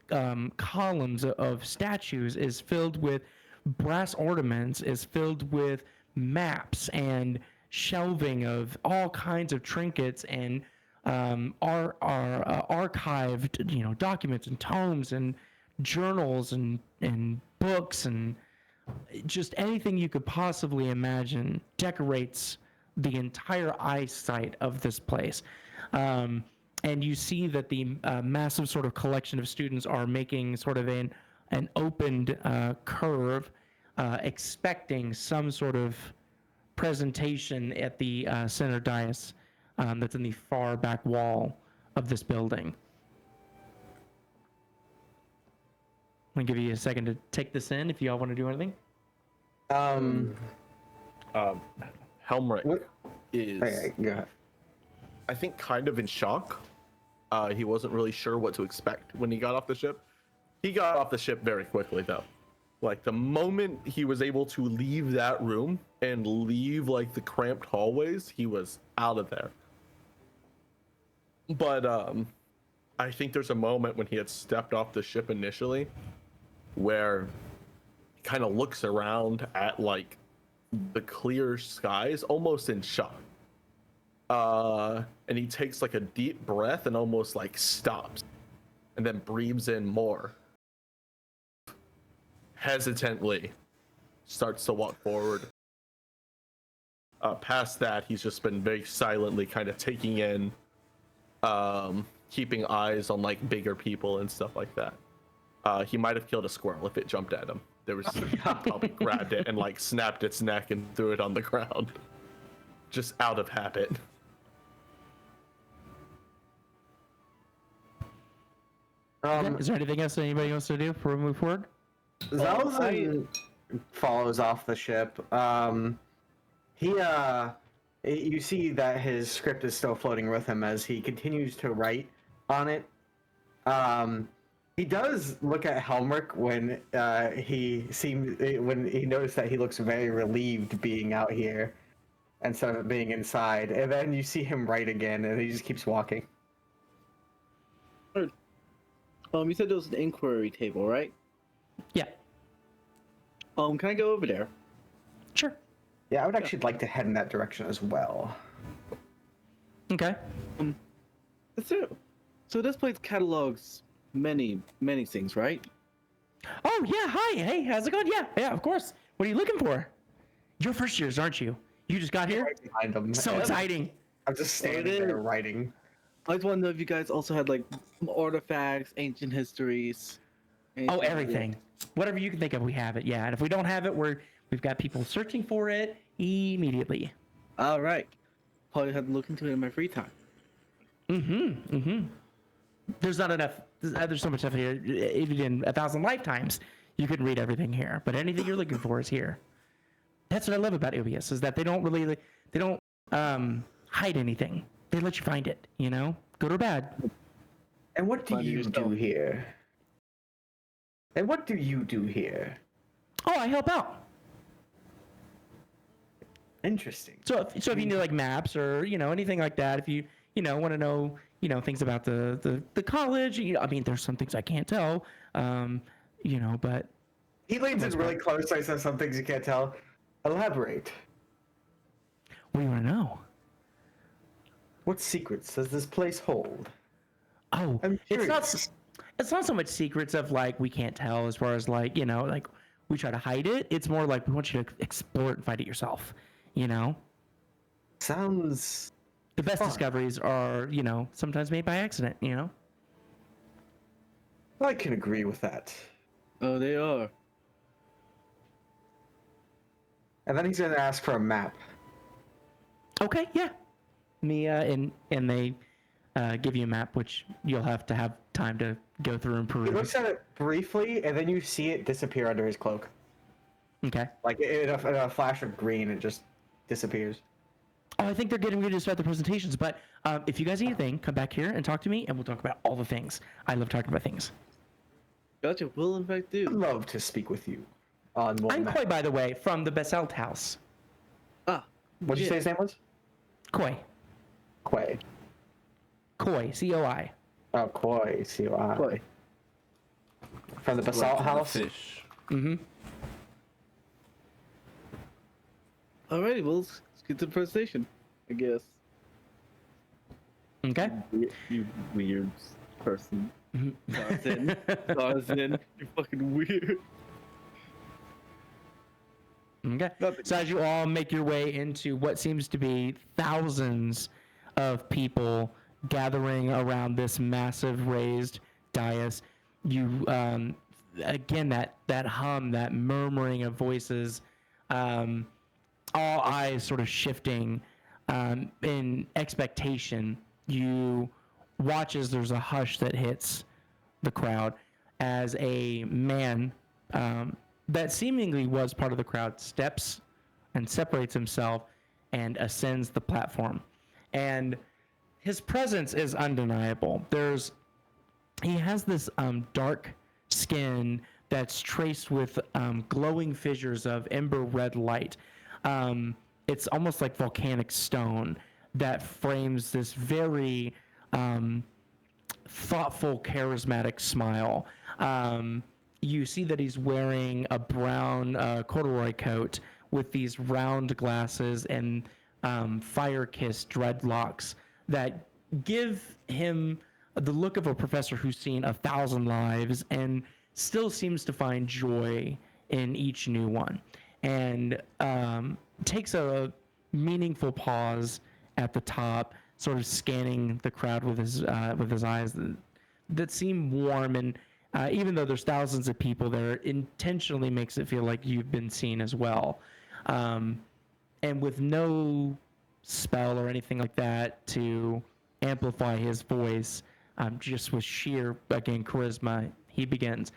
columns of statues, is filled with brass ornaments, is filled with maps and shelving of all kinds of trinkets and archived, documents and tomes and journals and books and just anything you could possibly imagine decorates the entire eyesight of this place. And you see that the massive sort of collection of students are making sort of an opened curve, expecting some sort of presentation at the center dais that's in the far back wall of this building. I'm going to give you a second to take this in if you all want to do anything. Helmrik What? is, Okay, go ahead. I think, kind of in shock. He wasn't really sure what to expect when he got off the ship. He got off the ship very quickly, though. Like, the moment he was able to leave that room and leave, like, the cramped hallways, he was out of there. But, I think there's a moment when he had stepped off the ship initially where he kind of looks around at, like, the clear skies, almost in shock. And he takes, like, a deep breath and almost, like, stops. And then breathes in more. Hesitantly starts to walk forward. Past that, he's just been very silently kind of taking in, keeping eyes on like bigger people and stuff like that. He might have killed a squirrel if it jumped at him. There was he probably grabbed it and like snapped its neck and threw it on the ground, just out of habit. Is there anything else anybody wants to do before we move forward? Xalzin follows off the ship. You see that his script is still floating with him as he continues to write on it. He does look at Helmrik when he noticed that he looks very relieved being out here instead of being inside. And then you see him write again, and he just keeps walking. You said there was an inquiry table, right? Yeah. Can I go over there? Sure. Yeah, I would actually like to head in that direction as well. Okay. So this place catalogs many things, right? Oh yeah, hi, hey, how's it going? Yeah, of course. What are you looking for? You're first years, aren't you? You just got here? Right behind him. So exciting. I'm just standing there writing. I just want to know if you guys also had like some artifacts, ancient histories. Oh, everything. Whatever you can think of, we have it. Yeah, and if we don't have it, we've got people searching for it immediately. All right. Probably have to look into it in my free time. There's not enough. There's so much stuff here. Even in 1,000 lifetimes, you could read everything here. But anything you're looking for is here. That's what I love about Obeus, is that they don't hide anything. They let you find it. You know, good or bad. And what do you do here? Oh, I help out. Interesting. So if you need like maps or anything like that, if you want to know things about the college, I mean there's some things I can't tell, but He leans in really close. I said some things you can't tell. Elaborate. what do you want to know? What secrets does this place hold? Oh, I'm it's not so much secrets of like we can't tell as far as like like we try to hide it. It's more like we want you to explore it and find it yourself. Sounds. The best discoveries are sometimes made by accident. I can agree with that. Oh, they are. And then he's gonna ask for a map. Okay, yeah. And they give you a map, which you'll have to have time to go through and He peruse. looks at it briefly, and then you see it disappear under his cloak. Okay. Like in a flash of green, it just disappears. Oh, I think they're getting ready to start the presentations. But if you guys need anything, come back here and talk to me, and we'll talk about all the things. I love talking about things. Gotcha. Will in fact do. I'd love to speak with you on one I'm map. Koi, by the way, from the Basalt House. What did you say his name was? Koi. Quay. Koi. C-O-I. Oh, Koi. C-O-I. Koi. From the Basalt House? Fish. Mm-hmm. Alrighty, well, let's get to the presentation, I guess. Okay. You weird person. Xalzin. Xalzin, you're fucking weird. Okay. So as you all make your way into what seems to be thousands of people gathering around this massive raised dais, you again that hum, that murmuring of voices, all eyes sort of shifting in expectation. You watch as there's a hush that hits the crowd as a man that seemingly was part of the crowd steps and separates himself and ascends the platform. And his presence is undeniable. He has this dark skin that's traced with glowing fissures of ember red light. It's almost like volcanic stone that frames this very thoughtful, charismatic smile. You see that he's wearing a brown corduroy coat with these round glasses and fire-kissed dreadlocks that give him the look of a professor who's seen 1,000 lives and still seems to find joy in each new one, and takes a meaningful pause at the top, sort of scanning the crowd with his eyes that seem warm, and even though there's thousands of people there, intentionally makes it feel like you've been seen as well, and with no spell or anything like that to amplify his voice, just with sheer, again, charisma, he begins.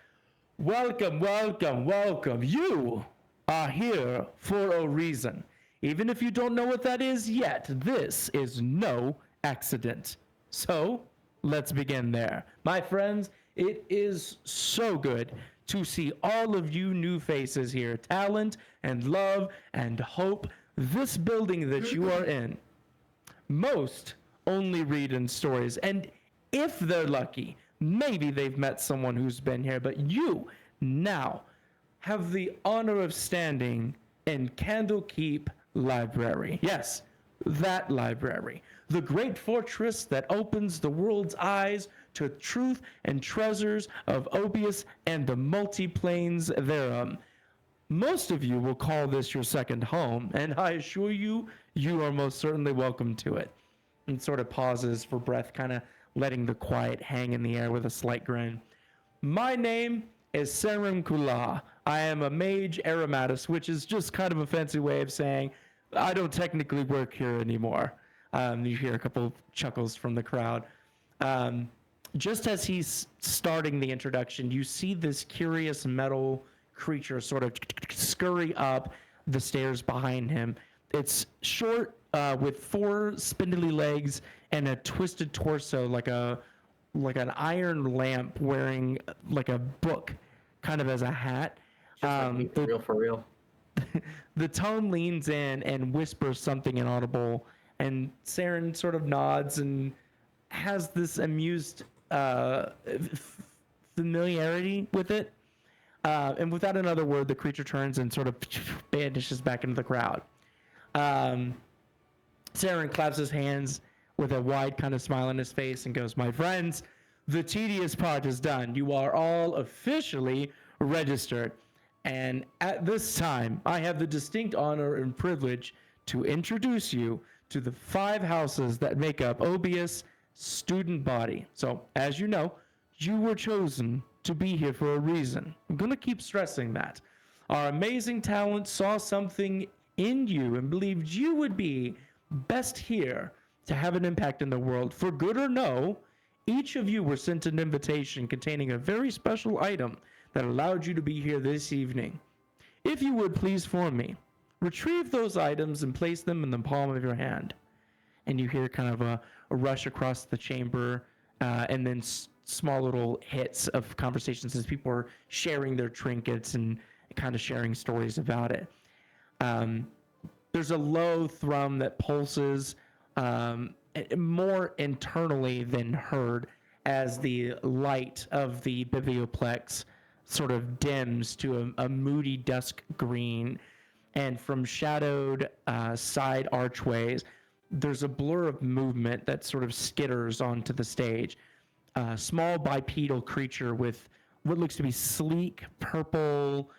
Welcome, welcome, welcome. You are here for a reason. Even if you don't know what that is yet, this is no accident. So, let's begin there. My friends, it is so good to see all of you new faces here. Talent and love and hope. This building that you are in, most only read in stories. And if they're lucky, maybe they've met someone who's been here, but you now have the honor of standing in Candlekeep Library. Yes, that library. The great fortress that opens the world's eyes to truth and treasures of Obeus and the multiplanes thereof. Most of you will call this your second home, and I assure you, you are most certainly welcome to it. And sort of pauses for breath, kind of letting the quiet hang in the air with a slight grin. My name is Serim Kula. I am a mage aromatus, which is just kind of a fancy way of saying I don't technically work here anymore. You hear a couple chuckles from the crowd. Just as he's starting the introduction, you see this curious metal creature sort of scurry up the stairs behind him. It's short, with 4 spindly legs and a twisted torso, like an iron lamp, wearing like a book, kind of as a hat. For real. The tone leans in and whispers something inaudible, and Saren sort of nods and has this amused familiarity with it. And without another word, the creature turns and sort of vanishes back into the crowd. Saren claps his hands with a wide kind of smile on his face and goes, "My friends, the tedious part is done. You are all officially registered. And at this time, I have the distinct honor and privilege to introduce you to the 5 houses that make up Obeus student body. So, as you know, you were chosen to be here for a reason. I'm going to keep stressing that. Our amazing talent saw something in you and believed you would be best here to have an impact in the world. For good or no, each of you were sent an invitation containing a very special item that allowed you to be here this evening. If you would please for me, retrieve those items and place them in the palm of your hand." And you hear kind of a rush across the chamber, and then small little hits of conversations as people are sharing their trinkets and kind of sharing stories about it. There's a low thrum that pulses more internally than heard as the light of the biblioplex sort of dims to a moody dusk green, and from shadowed side archways, there's a blur of movement that sort of skitters onto the stage. A small bipedal creature with what looks to be sleek purple,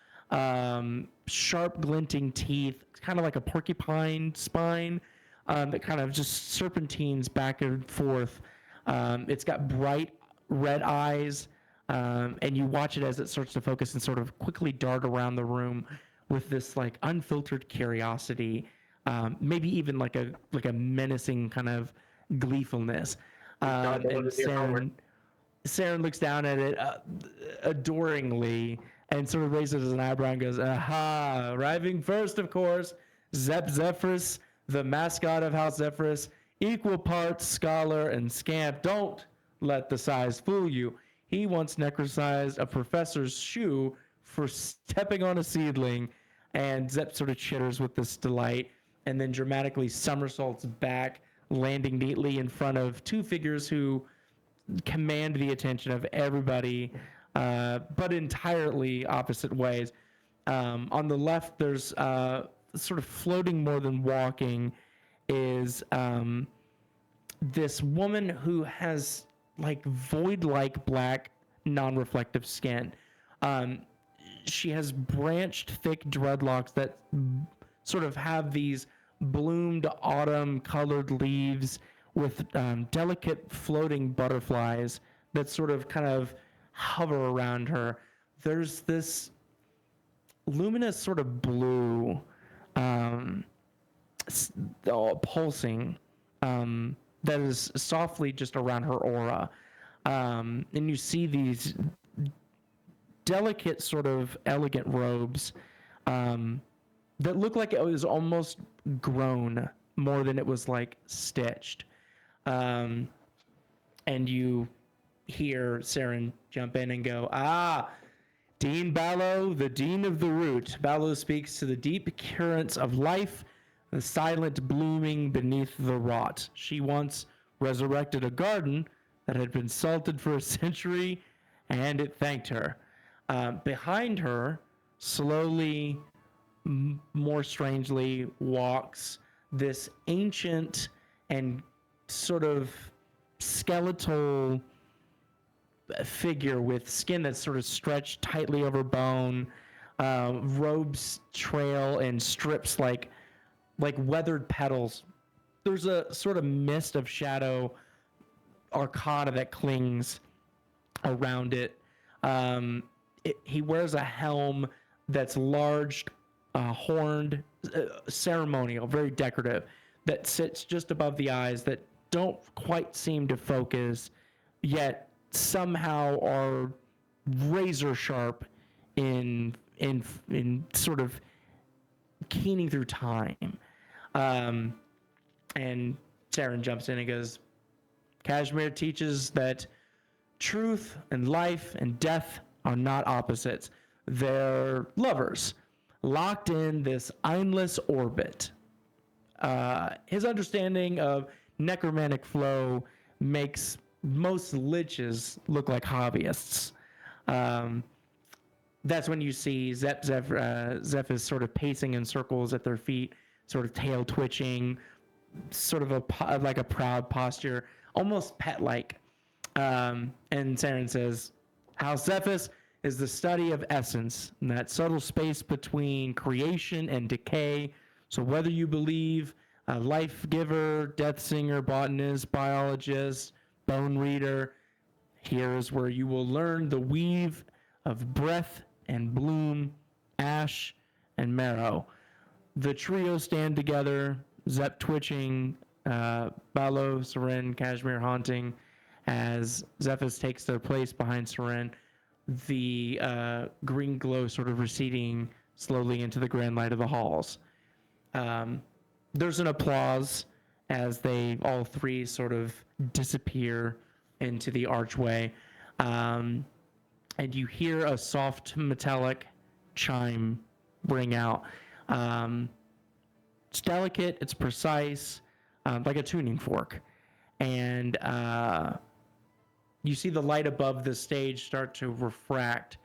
sharp glinting teeth, kind of like a porcupine spine, that kind of just serpentines back and forth. It's got bright red eyes, and you watch it as it starts to focus and sort of quickly dart around the room with this like unfiltered curiosity, maybe even like a menacing kind of gleefulness. And Saren looks down at it adoringly and sort of raises an eyebrow and goes, "Aha! Arriving first, of course, Zephyrus, the mascot of House Zephyrus. equal parts scholar and scamp. Don't let the size fool you. He once necrosized a professor's shoe for stepping on a seedling, and Zep sort of chitters with this delight, and then dramatically somersaults back, landing neatly in front of two figures who command the attention of everybody, but entirely opposite ways. On the left, there's sort of floating more than walking is this woman who has like void-like black non-reflective skin. She has branched thick dreadlocks that sort of have these bloomed autumn colored leaves with delicate floating butterflies that sort of kind of hover around her. There's this luminous sort of blue pulsing that is softly just around her aura. And you see these delicate sort of elegant robes that look like it was almost grown more than it was like stitched. And you hear Saren jump in and go, Dean Ballo, the Dean of the Root. Ballo speaks to the deep currents of life, the silent blooming beneath the rot. She once resurrected a garden that had been salted for a century, and it thanked her. Behind her, slowly, more strangely, walks this ancient and sort of skeletal figure with skin that's sort of stretched tightly over bone, robes trail in strips like weathered petals. There's a sort of mist of shadow arcana that clings around it. He wears a helm that's large, horned, ceremonial, very decorative, that sits just above the eyes that don't quite seem to focus, yet somehow are razor sharp in sort of keening through time. And Saren jumps in and goes, Kashmir teaches that truth and life and death are not opposites. They're lovers, locked in this endless orbit. His understanding of necromantic flow makes most liches look like hobbyists. That's when you see Zeph is sort of pacing in circles at their feet, sort of tail twitching, sort of like a proud posture, almost pet-like. And Saren says, House Zephys is the study of essence, and that subtle space between creation and decay. So whether you believe a life giver, death singer, botanist, biologist, bone reader, here is where you will learn the weave of breath and bloom, ash and marrow. The trio stand together, Zep twitching, Ballo, Saren, Kashmir haunting, as Zephys takes their place behind Saren, the green glow sort of receding slowly into the grand light of the halls. There's an applause as they all three sort of disappear into the archway. And you hear a soft metallic chime ring out. It's delicate, it's precise, like a tuning fork. And you see the light above the stage start to refract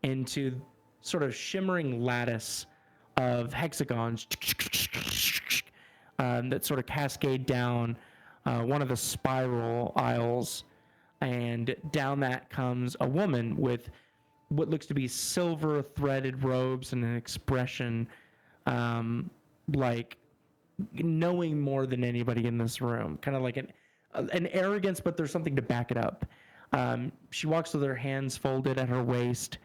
into sort of shimmering lattice of hexagons that sort of cascade down one of the spiral aisles, and down that comes a woman with what looks to be silver threaded robes and an expression like knowing more than anybody in this room, kind of like an arrogance, but there's something to back it up. She walks with her hands folded at her waist.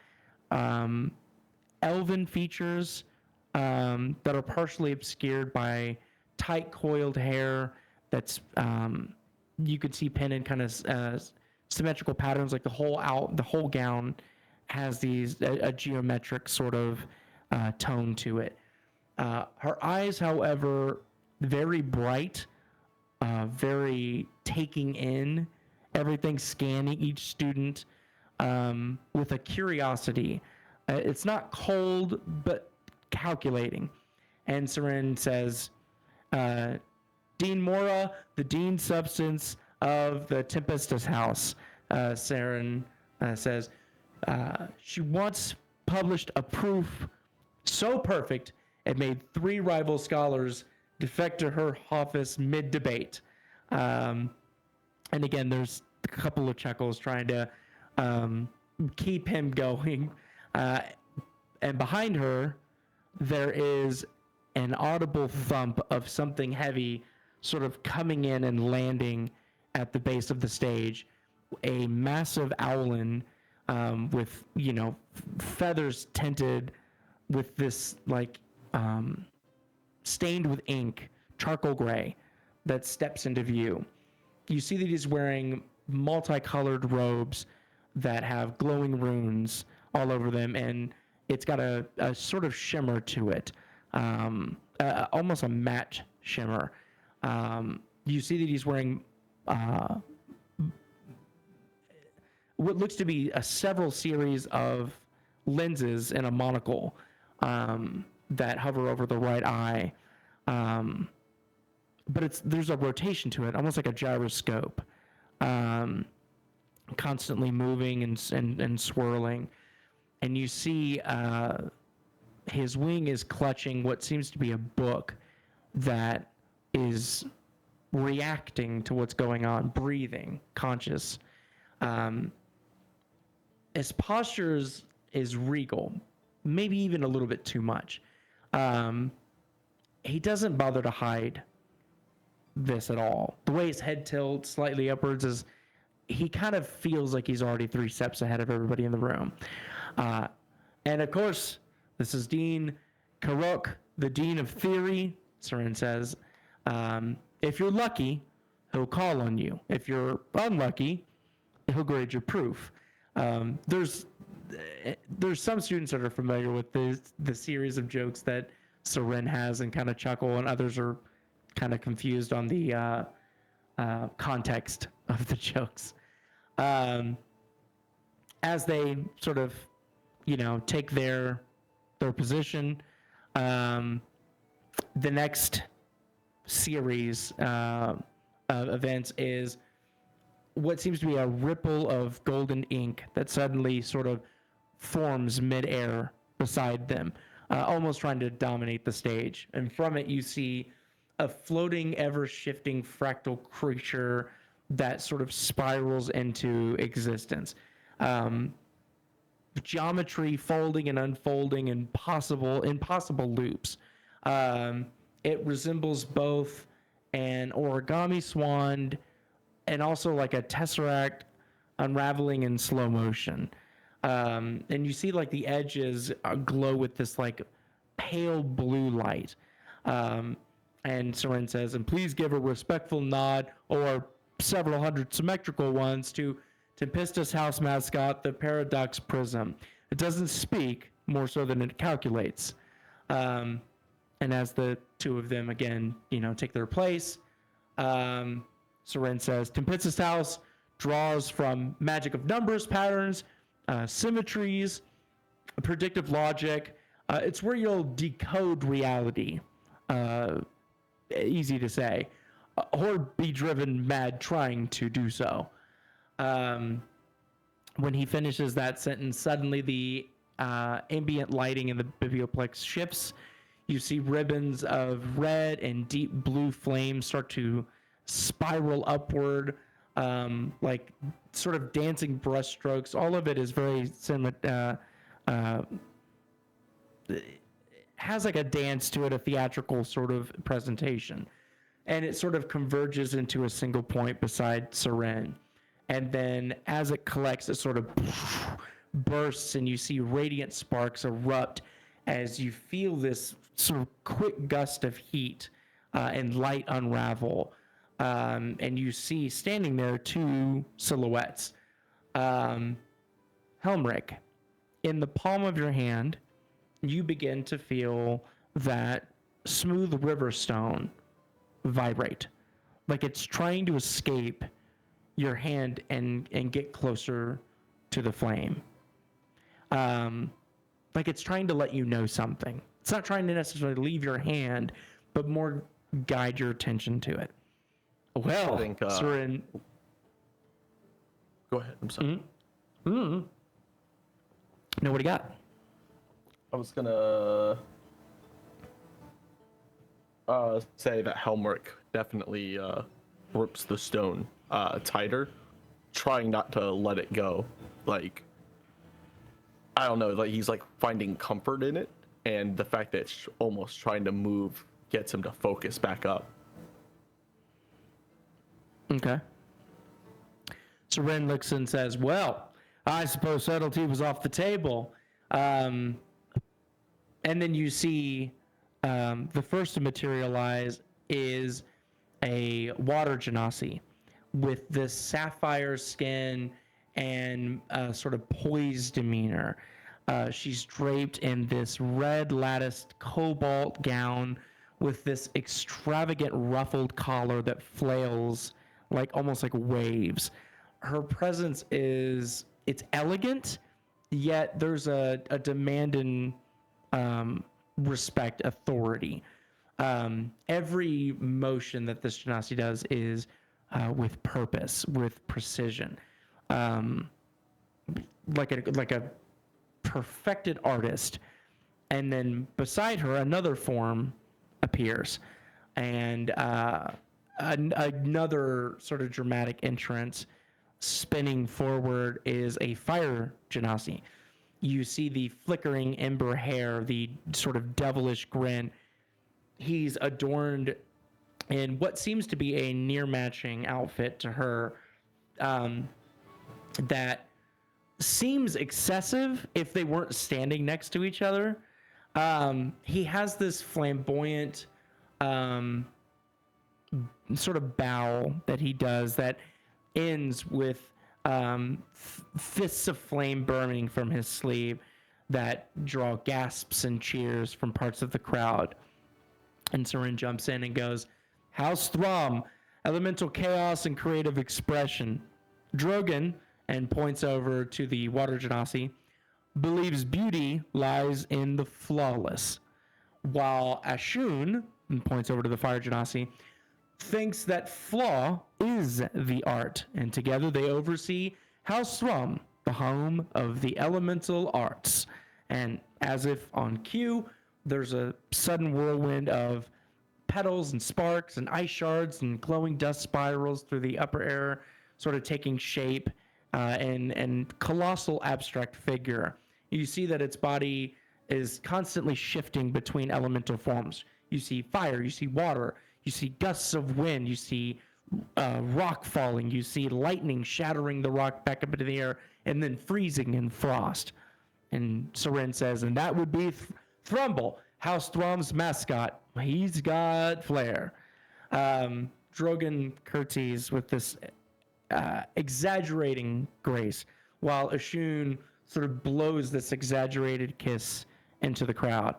Elven features that are partially obscured by tight coiled hair that's you could see pinned in kind of symmetrical patterns, like the whole gown has these a geometric sort of tone to it. Her eyes, however, very bright, very taking in everything, scanning each student with a curiosity. It's not cold, but calculating. And Seren says, Dean Mora, the Dean Substance of the Tempestus House. Seren says, she once published a proof so perfect it made 3 rival scholars defect to her office mid-debate. And again, there's a couple of chuckles trying to keep him going. And behind her, there is an audible thump of something heavy sort of coming in and landing at the base of the stage. A massive owlin with, feathers tinted with this, stained with ink, charcoal gray, that steps into view. You see that he's wearing multicolored robes that have glowing runes all over them, and it's got a sort of shimmer to it, almost a matte shimmer. You see that he's wearing what looks to be several series of lenses and a monocle that hover over the right eye. But there's a rotation to it, almost like a gyroscope, constantly moving and swirling. And you see his wing is clutching what seems to be a book that is reacting to what's going on, breathing, conscious. His posture is regal, maybe even a little bit too much. He doesn't bother to hide this at all. The way his head tilts slightly upwards is he kind of feels like he's already 3 steps ahead of everybody in the room. And of course, this is Dean Karok, the Dean of Theory, Seren says. If you're lucky, he'll call on you. If you're unlucky, he'll grade your proof. There's some students that are familiar with the series of jokes that Seren has and kind of chuckle, and others are kind of confused on the context of the jokes. As they sort of, take their position, the next series of events is what seems to be a ripple of golden ink that suddenly sort of forms midair beside them, almost trying to dominate the stage. And from it, you see a floating, ever-shifting fractal creature that sort of spirals into existence. Geometry folding and unfolding in impossible loops. It resembles both an origami swan and also like a tesseract unraveling in slow motion. And you see the edges glow with this pale blue light. And Seren says, and please give a respectful nod or several hundred symmetrical ones to Tempistus House mascot, the Paradox Prism. It doesn't speak more so than it calculates. And as the 2 of them again, take their place, Seren says, Tempistus House draws from magic of numbers, patterns, symmetries, predictive logic. It's where you'll decode reality. Easy to say, or be driven mad trying to do so. When he finishes that sentence, suddenly the ambient lighting in the biblioplex shifts. You see ribbons of red and deep blue flames start to spiral upward, like sort of dancing brushstrokes. All of it is very similar. Has a dance to it, a theatrical sort of presentation. And it sort of converges into a single point beside Seren. And then as it collects, it sort of bursts, and you see radiant sparks erupt as you feel this sort of quick gust of heat and light unravel. And you see standing there 2 silhouettes. Helmrik, in the palm of your hand, you begin to feel that smooth river stone vibrate, like it's trying to escape your hand and get closer to the flame. Like it's trying to let you know something. It's not trying to necessarily leave your hand, but more guide your attention to it. Well, I think, Seren, Go ahead. I'm sorry. no, what do you got? I was gonna say that Helmrik definitely grips the stone tighter, trying not to let it go. Like, I don't know, like he's like finding comfort in it, and the fact that it's almost trying to move gets him to focus back up. Okay. So Ren looks and says, well, I suppose subtlety was off the table. And then you see the first to materialize is a water genasi with this sapphire skin and sort of poised demeanor. She's draped in this red latticed cobalt gown with this extravagant ruffled collar that flails like almost like waves. Her presence is, it's elegant, yet there's a demand in respect, authority. Every motion that this genasi does is with purpose, with precision, like a perfected artist. And then beside her, another form appears, and another sort of dramatic entrance. Spinning forward is a fire genasi. You see the flickering ember hair, the sort of devilish grin. He's adorned in what seems to be a near matching outfit to her, that seems excessive if they weren't standing next to each other. He has this flamboyant sort of bow that he does that ends with fists of flame burning from his sleeve that draw gasps and cheers from parts of the crowd. And Seren jumps in and goes, House Throm, elemental chaos and creative expression. Drogon, and points over to the water genasi, believes beauty lies in the flawless, while Ashun, and points over to the fire genasi, thinks that flaw is the art, and together they oversee House Thrum, the home of the elemental arts. And as if on cue, there's a sudden whirlwind of petals and sparks and ice shards and glowing dust spirals through the upper air, sort of taking shape, and colossal abstract figure. You see that its body is constantly shifting between elemental forms. You see fire, you see water, you see gusts of wind, you see rock falling, you see lightning shattering the rock back up into the air, and then freezing in frost. And Seren says, and that would be Thrumble, House Thrum's mascot. He's got flair. Drogon curtsies with this exaggerating grace, while Ashun sort of blows this exaggerated kiss into the crowd.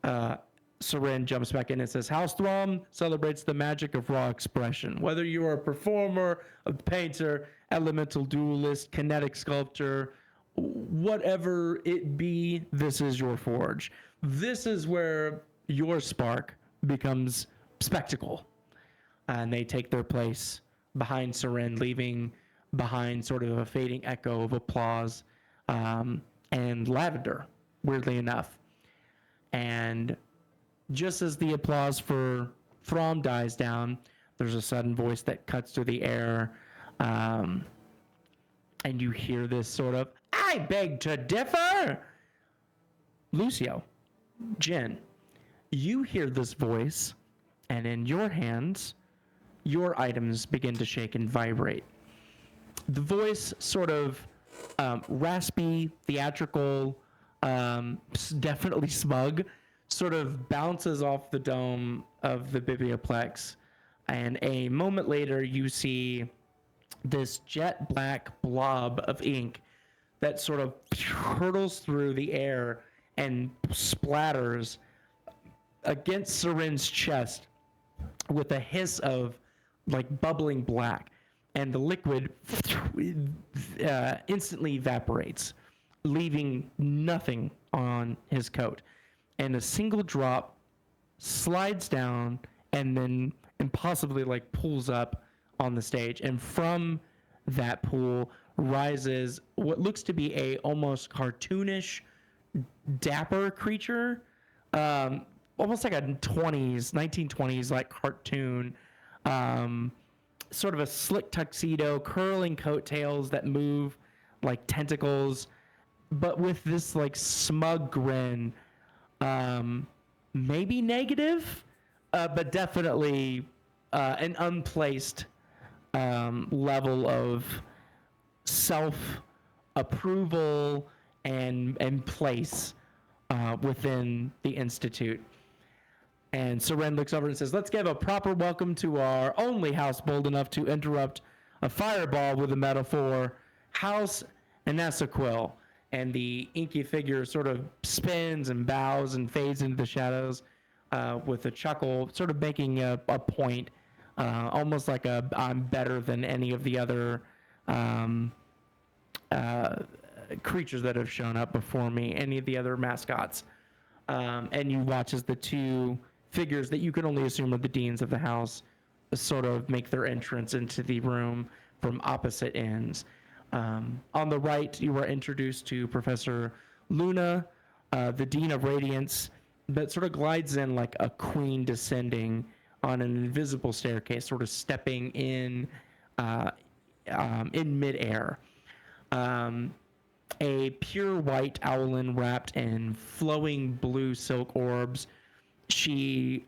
Seren jumps back in and says, House Throm celebrates the magic of raw expression. Whether you are a performer, a painter, elemental duelist, kinetic sculptor, whatever it be, this is your forge. This is where your spark becomes spectacle. And they take their place behind Seren, leaving behind sort of a fading echo of applause and lavender, weirdly enough. And just as the applause for Throm dies down, there's a sudden voice that cuts through the air, and you hear this sort of, I beg to differ! Lucio, Jin, you hear this voice, and in your hands, your items begin to shake and vibrate. The voice sort of raspy, theatrical, definitely smug, sort of bounces off the dome of the biblioplex, and a moment later you see this jet black blob of ink that sort of hurtles through the air and splatters against Seren's chest with a hiss of like bubbling black, and the liquid instantly evaporates, leaving nothing on his coat. And a single drop slides down and then impossibly like pulls up on the stage. And from that pool rises what looks to be a almost cartoonish, dapper creature, almost like a 1920s like cartoon, sort of a slick tuxedo, curling coattails that move like tentacles, but with this like smug grin, maybe negative, but definitely an unplaced level of self-approval and place within the Institute. And Seren looks over and says, "Let's give a proper welcome to our only house bold enough to interrupt a fireball with a metaphor, House Anesequil." And the inky figure sort of spins and bows and fades into the shadows with a chuckle, sort of making a point, almost like a "I'm better than any of the other creatures that have shown up before me, any of the other mascots." And you watch as the two figures that you can only assume are the deans of the house sort of make their entrance into the room from opposite ends. On the right, you are introduced to Professor Luna, the Dean of Radiance, that sort of glides in like a queen descending on an invisible staircase, sort of stepping in midair. A pure white owlin wrapped in flowing blue silk orbs. She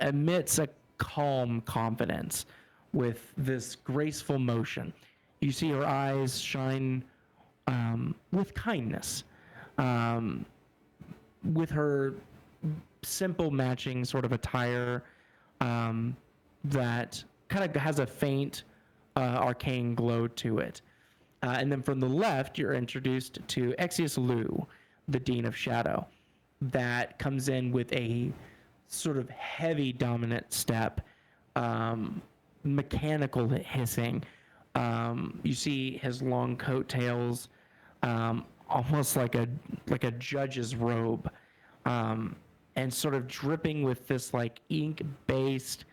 emits a calm confidence with this graceful motion. You see her eyes shine with kindness, with her simple matching sort of attire that kind of has a faint arcane glow to it. And then from the left, you're introduced to Exius Lu, the Dean of Shadow, that comes in with a sort of heavy dominant step, mechanical hissing. You see his long coattails, almost like a judge's robe, and sort of dripping with this like ink-based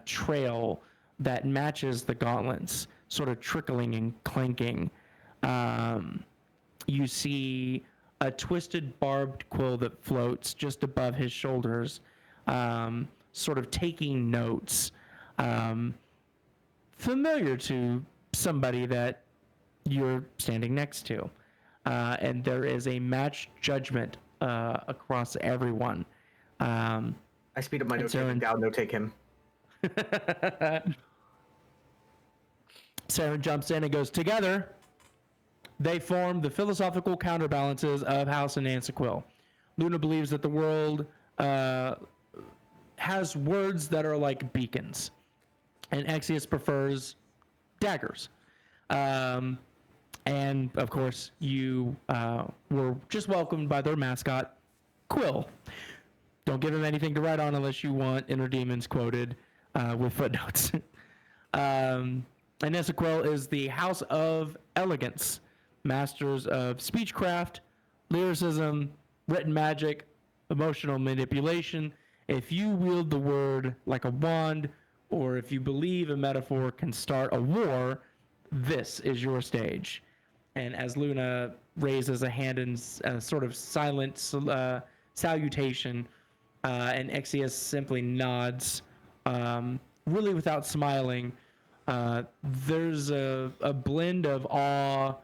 trail that matches the gauntlets, sort of trickling and clanking. You see a twisted barbed quill that floats just above his shoulders, sort of taking notes, familiar to somebody that you're standing next to. And there is a matched judgment across everyone. I speed up my note taking down, no take him. Saren jumps in and goes, "Together, they form the philosophical counterbalances of House Anesequil. Luna believes that the world has words that are like beacons, and Exius prefers daggers. And, of course, you were just welcomed by their mascot, Quill. Don't give him anything to write on unless you want inner demons quoted with footnotes. Anesequil is the House of Elegance, masters of speechcraft, lyricism, written magic, emotional manipulation. If you wield the word like a wand, or if you believe a metaphor can start a war, this is your stage." And as Luna raises a hand in a sort of silent salutation, and Exius simply nods, really without smiling, there's a blend of awe,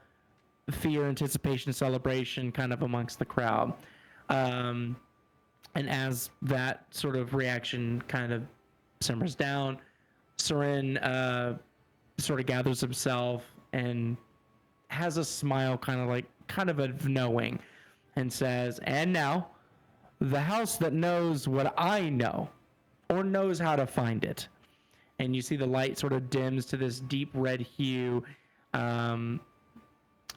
fear, anticipation, celebration kind of amongst the crowd. And as that sort of reaction kind of simmers down, Seren sort of gathers himself and has a smile kind of a knowing, and says, "And now, the house that knows what I know, or knows how to find it." And you see the light sort of dims to this deep red hue. And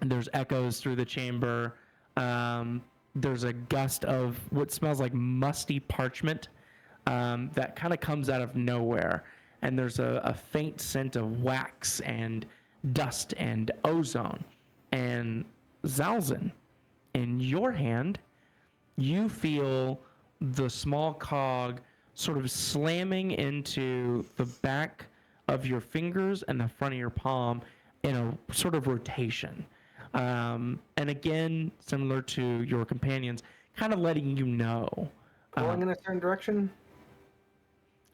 there's echoes through the chamber. There's a gust of what smells like musty parchment that kind of comes out of nowhere and there's a faint scent of wax and dust and ozone. And Xalzin, in your hand, you feel the small cog sort of slamming into the back of your fingers and the front of your palm in a sort of rotation. And again, similar to your companions, kind of letting you know. Going in a certain direction?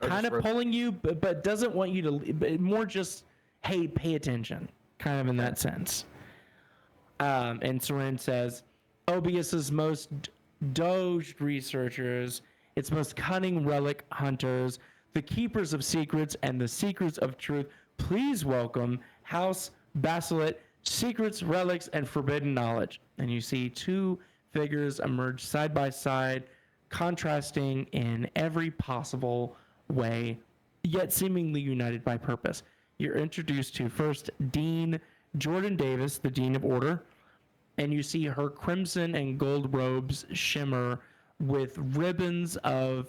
Or Kind just of pulling you, but doesn't want you to, but more just, hey, pay attention, kind of in that sense. And Soren says, Obeus's most doged researchers, its most cunning relic hunters, the keepers of secrets and the seekers of truth, please welcome House Basilet, secrets, relics, and forbidden knowledge. And you see two figures emerge side by side, contrasting in every possible way, yet seemingly united by purpose. You're introduced to first Dean Jordan Davis, the Dean of Order, and you see her crimson and gold robes shimmer with ribbons of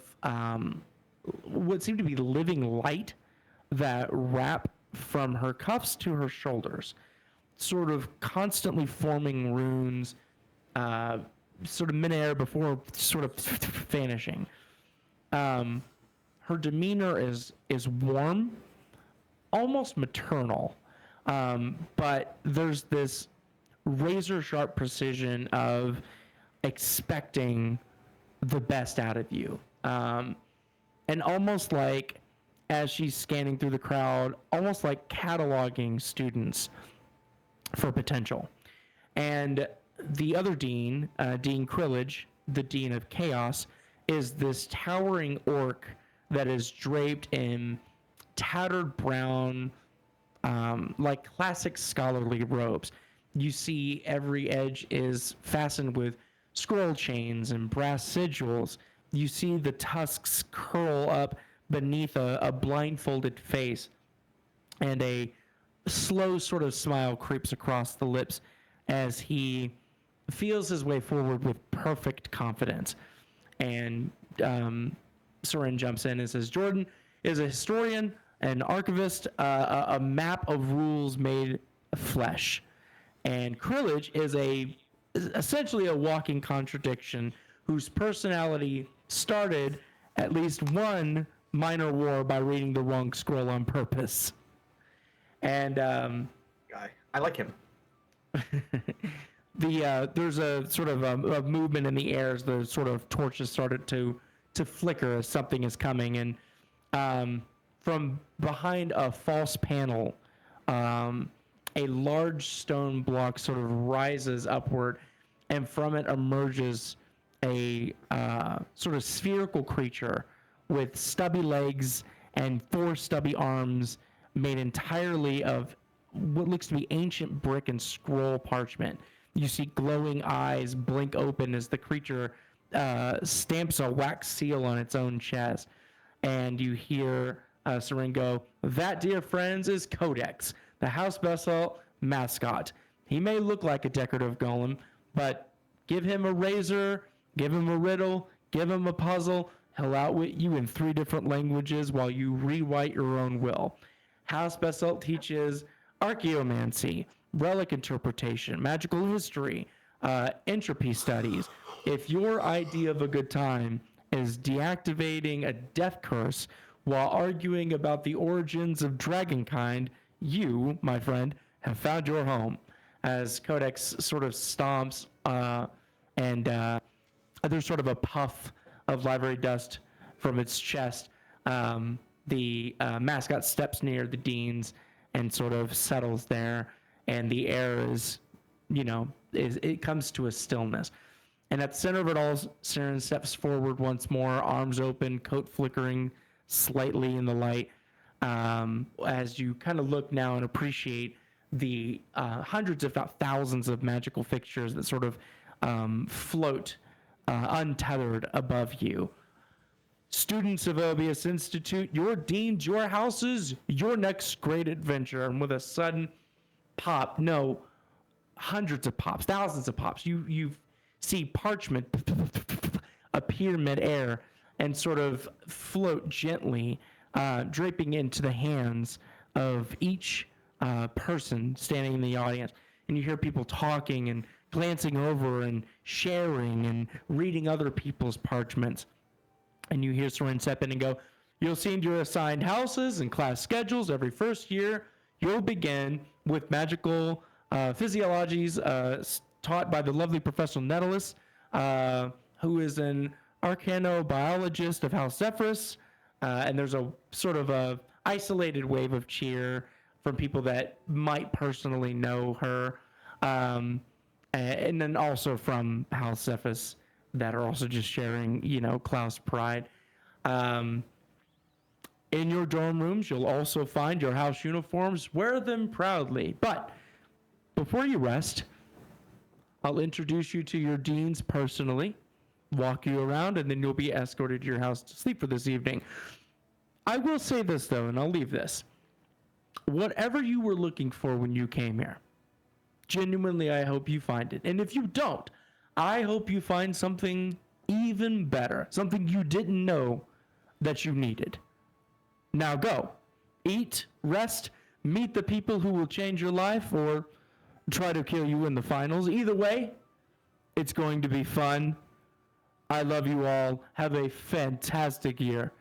what seem to be living light that wrap from her cuffs to her shoulders, sort of constantly forming runes, sort of midair before sort of vanishing. Her demeanor is warm, almost maternal, but there's this razor sharp precision of expecting the best out of you. And almost like, as she's scanning through the crowd, almost like cataloging students for potential. And the other dean, Dean Krillage, the Dean of Chaos, is this towering orc that is draped in tattered brown, like classic scholarly robes. You see every edge is fastened with scroll chains and brass sigils. You see the tusks curl up beneath a blindfolded face, and a slow sort of smile creeps across the lips as he feels his way forward with perfect confidence. And Soren jumps in and says, Jordan is a historian, an archivist, a map of rules made flesh. And Krillage is essentially a walking contradiction whose personality started at least one minor war by reading the wrong scroll on purpose. And Guy. I like him. there's a sort of a movement in the air as the sort of torches started to flicker as something is coming. And from behind a false panel, a large stone block sort of rises upward, and from it emerges a sort of spherical creature with stubby legs and 4 stubby arms made entirely of what looks to be ancient brick and scroll parchment. You see glowing eyes blink open as the creature stamps a wax seal on its own chest. And you hear Soren go, that, dear friends, is Codex, the House Basalt mascot. He may look like a decorative golem, but give him a razor, give him a riddle, give him a puzzle, he'll outwit you in 3 different languages while you rewrite your own will. House Basalt teaches archaeomancy, relic interpretation, magical history, entropy studies. If your idea of a good time is deactivating a death curse while arguing about the origins of dragonkind, you, my friend, have found your home. As Codex sort of stomps, and there's sort of a puff of library dust from its chest. The mascot steps near the deans and sort of settles there, and the air is, it comes to a stillness. And at the center of it all, Soren steps forward once more, arms open, coat flickering slightly in the light, as you kind of look now and appreciate the hundreds, if not thousands, of magical fixtures that sort of float untethered above you. Students of Obeus Institute, your deans, your houses, your next great adventure. And with a sudden pop, no, hundreds of pops, thousands of pops, you see parchment appear midair and sort of float gently draping into the hands of each person standing in the audience. And you hear people talking and glancing over and sharing and reading other people's parchments. And you hear someone step in and go, "You'll see your assigned houses and class schedules every first year. You'll begin with magical physiologies taught by the lovely Professor Nettalis, who is an arcanobiologist of House Zephyrus." And there's a sort of a isolated wave of cheer from people that might personally know her. And then also from House Zephyrus that are also just sharing, Klaus pride. In your dorm rooms, you'll also find your house uniforms. Wear them proudly. But before you rest, I'll introduce you to your deans personally, walk you around, and then you'll be escorted to your house to sleep for this evening. I will say this, though, and I'll leave this. Whatever you were looking for when you came here, genuinely, I hope you find it. And if you don't, I hope you find something even better, something you didn't know that you needed. Now go. Eat, rest, meet the people who will change your life or try to kill you in the finals. Either way, it's going to be fun. I love you all. Have a fantastic year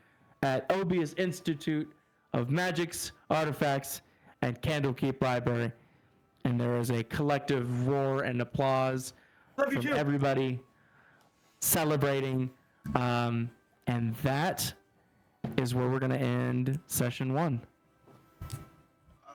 at Obeus Institute of Magics, Artifacts, and Candlekeep Library. And there is a collective roar and applause from everybody celebrating. And that is where we're going to end session 1.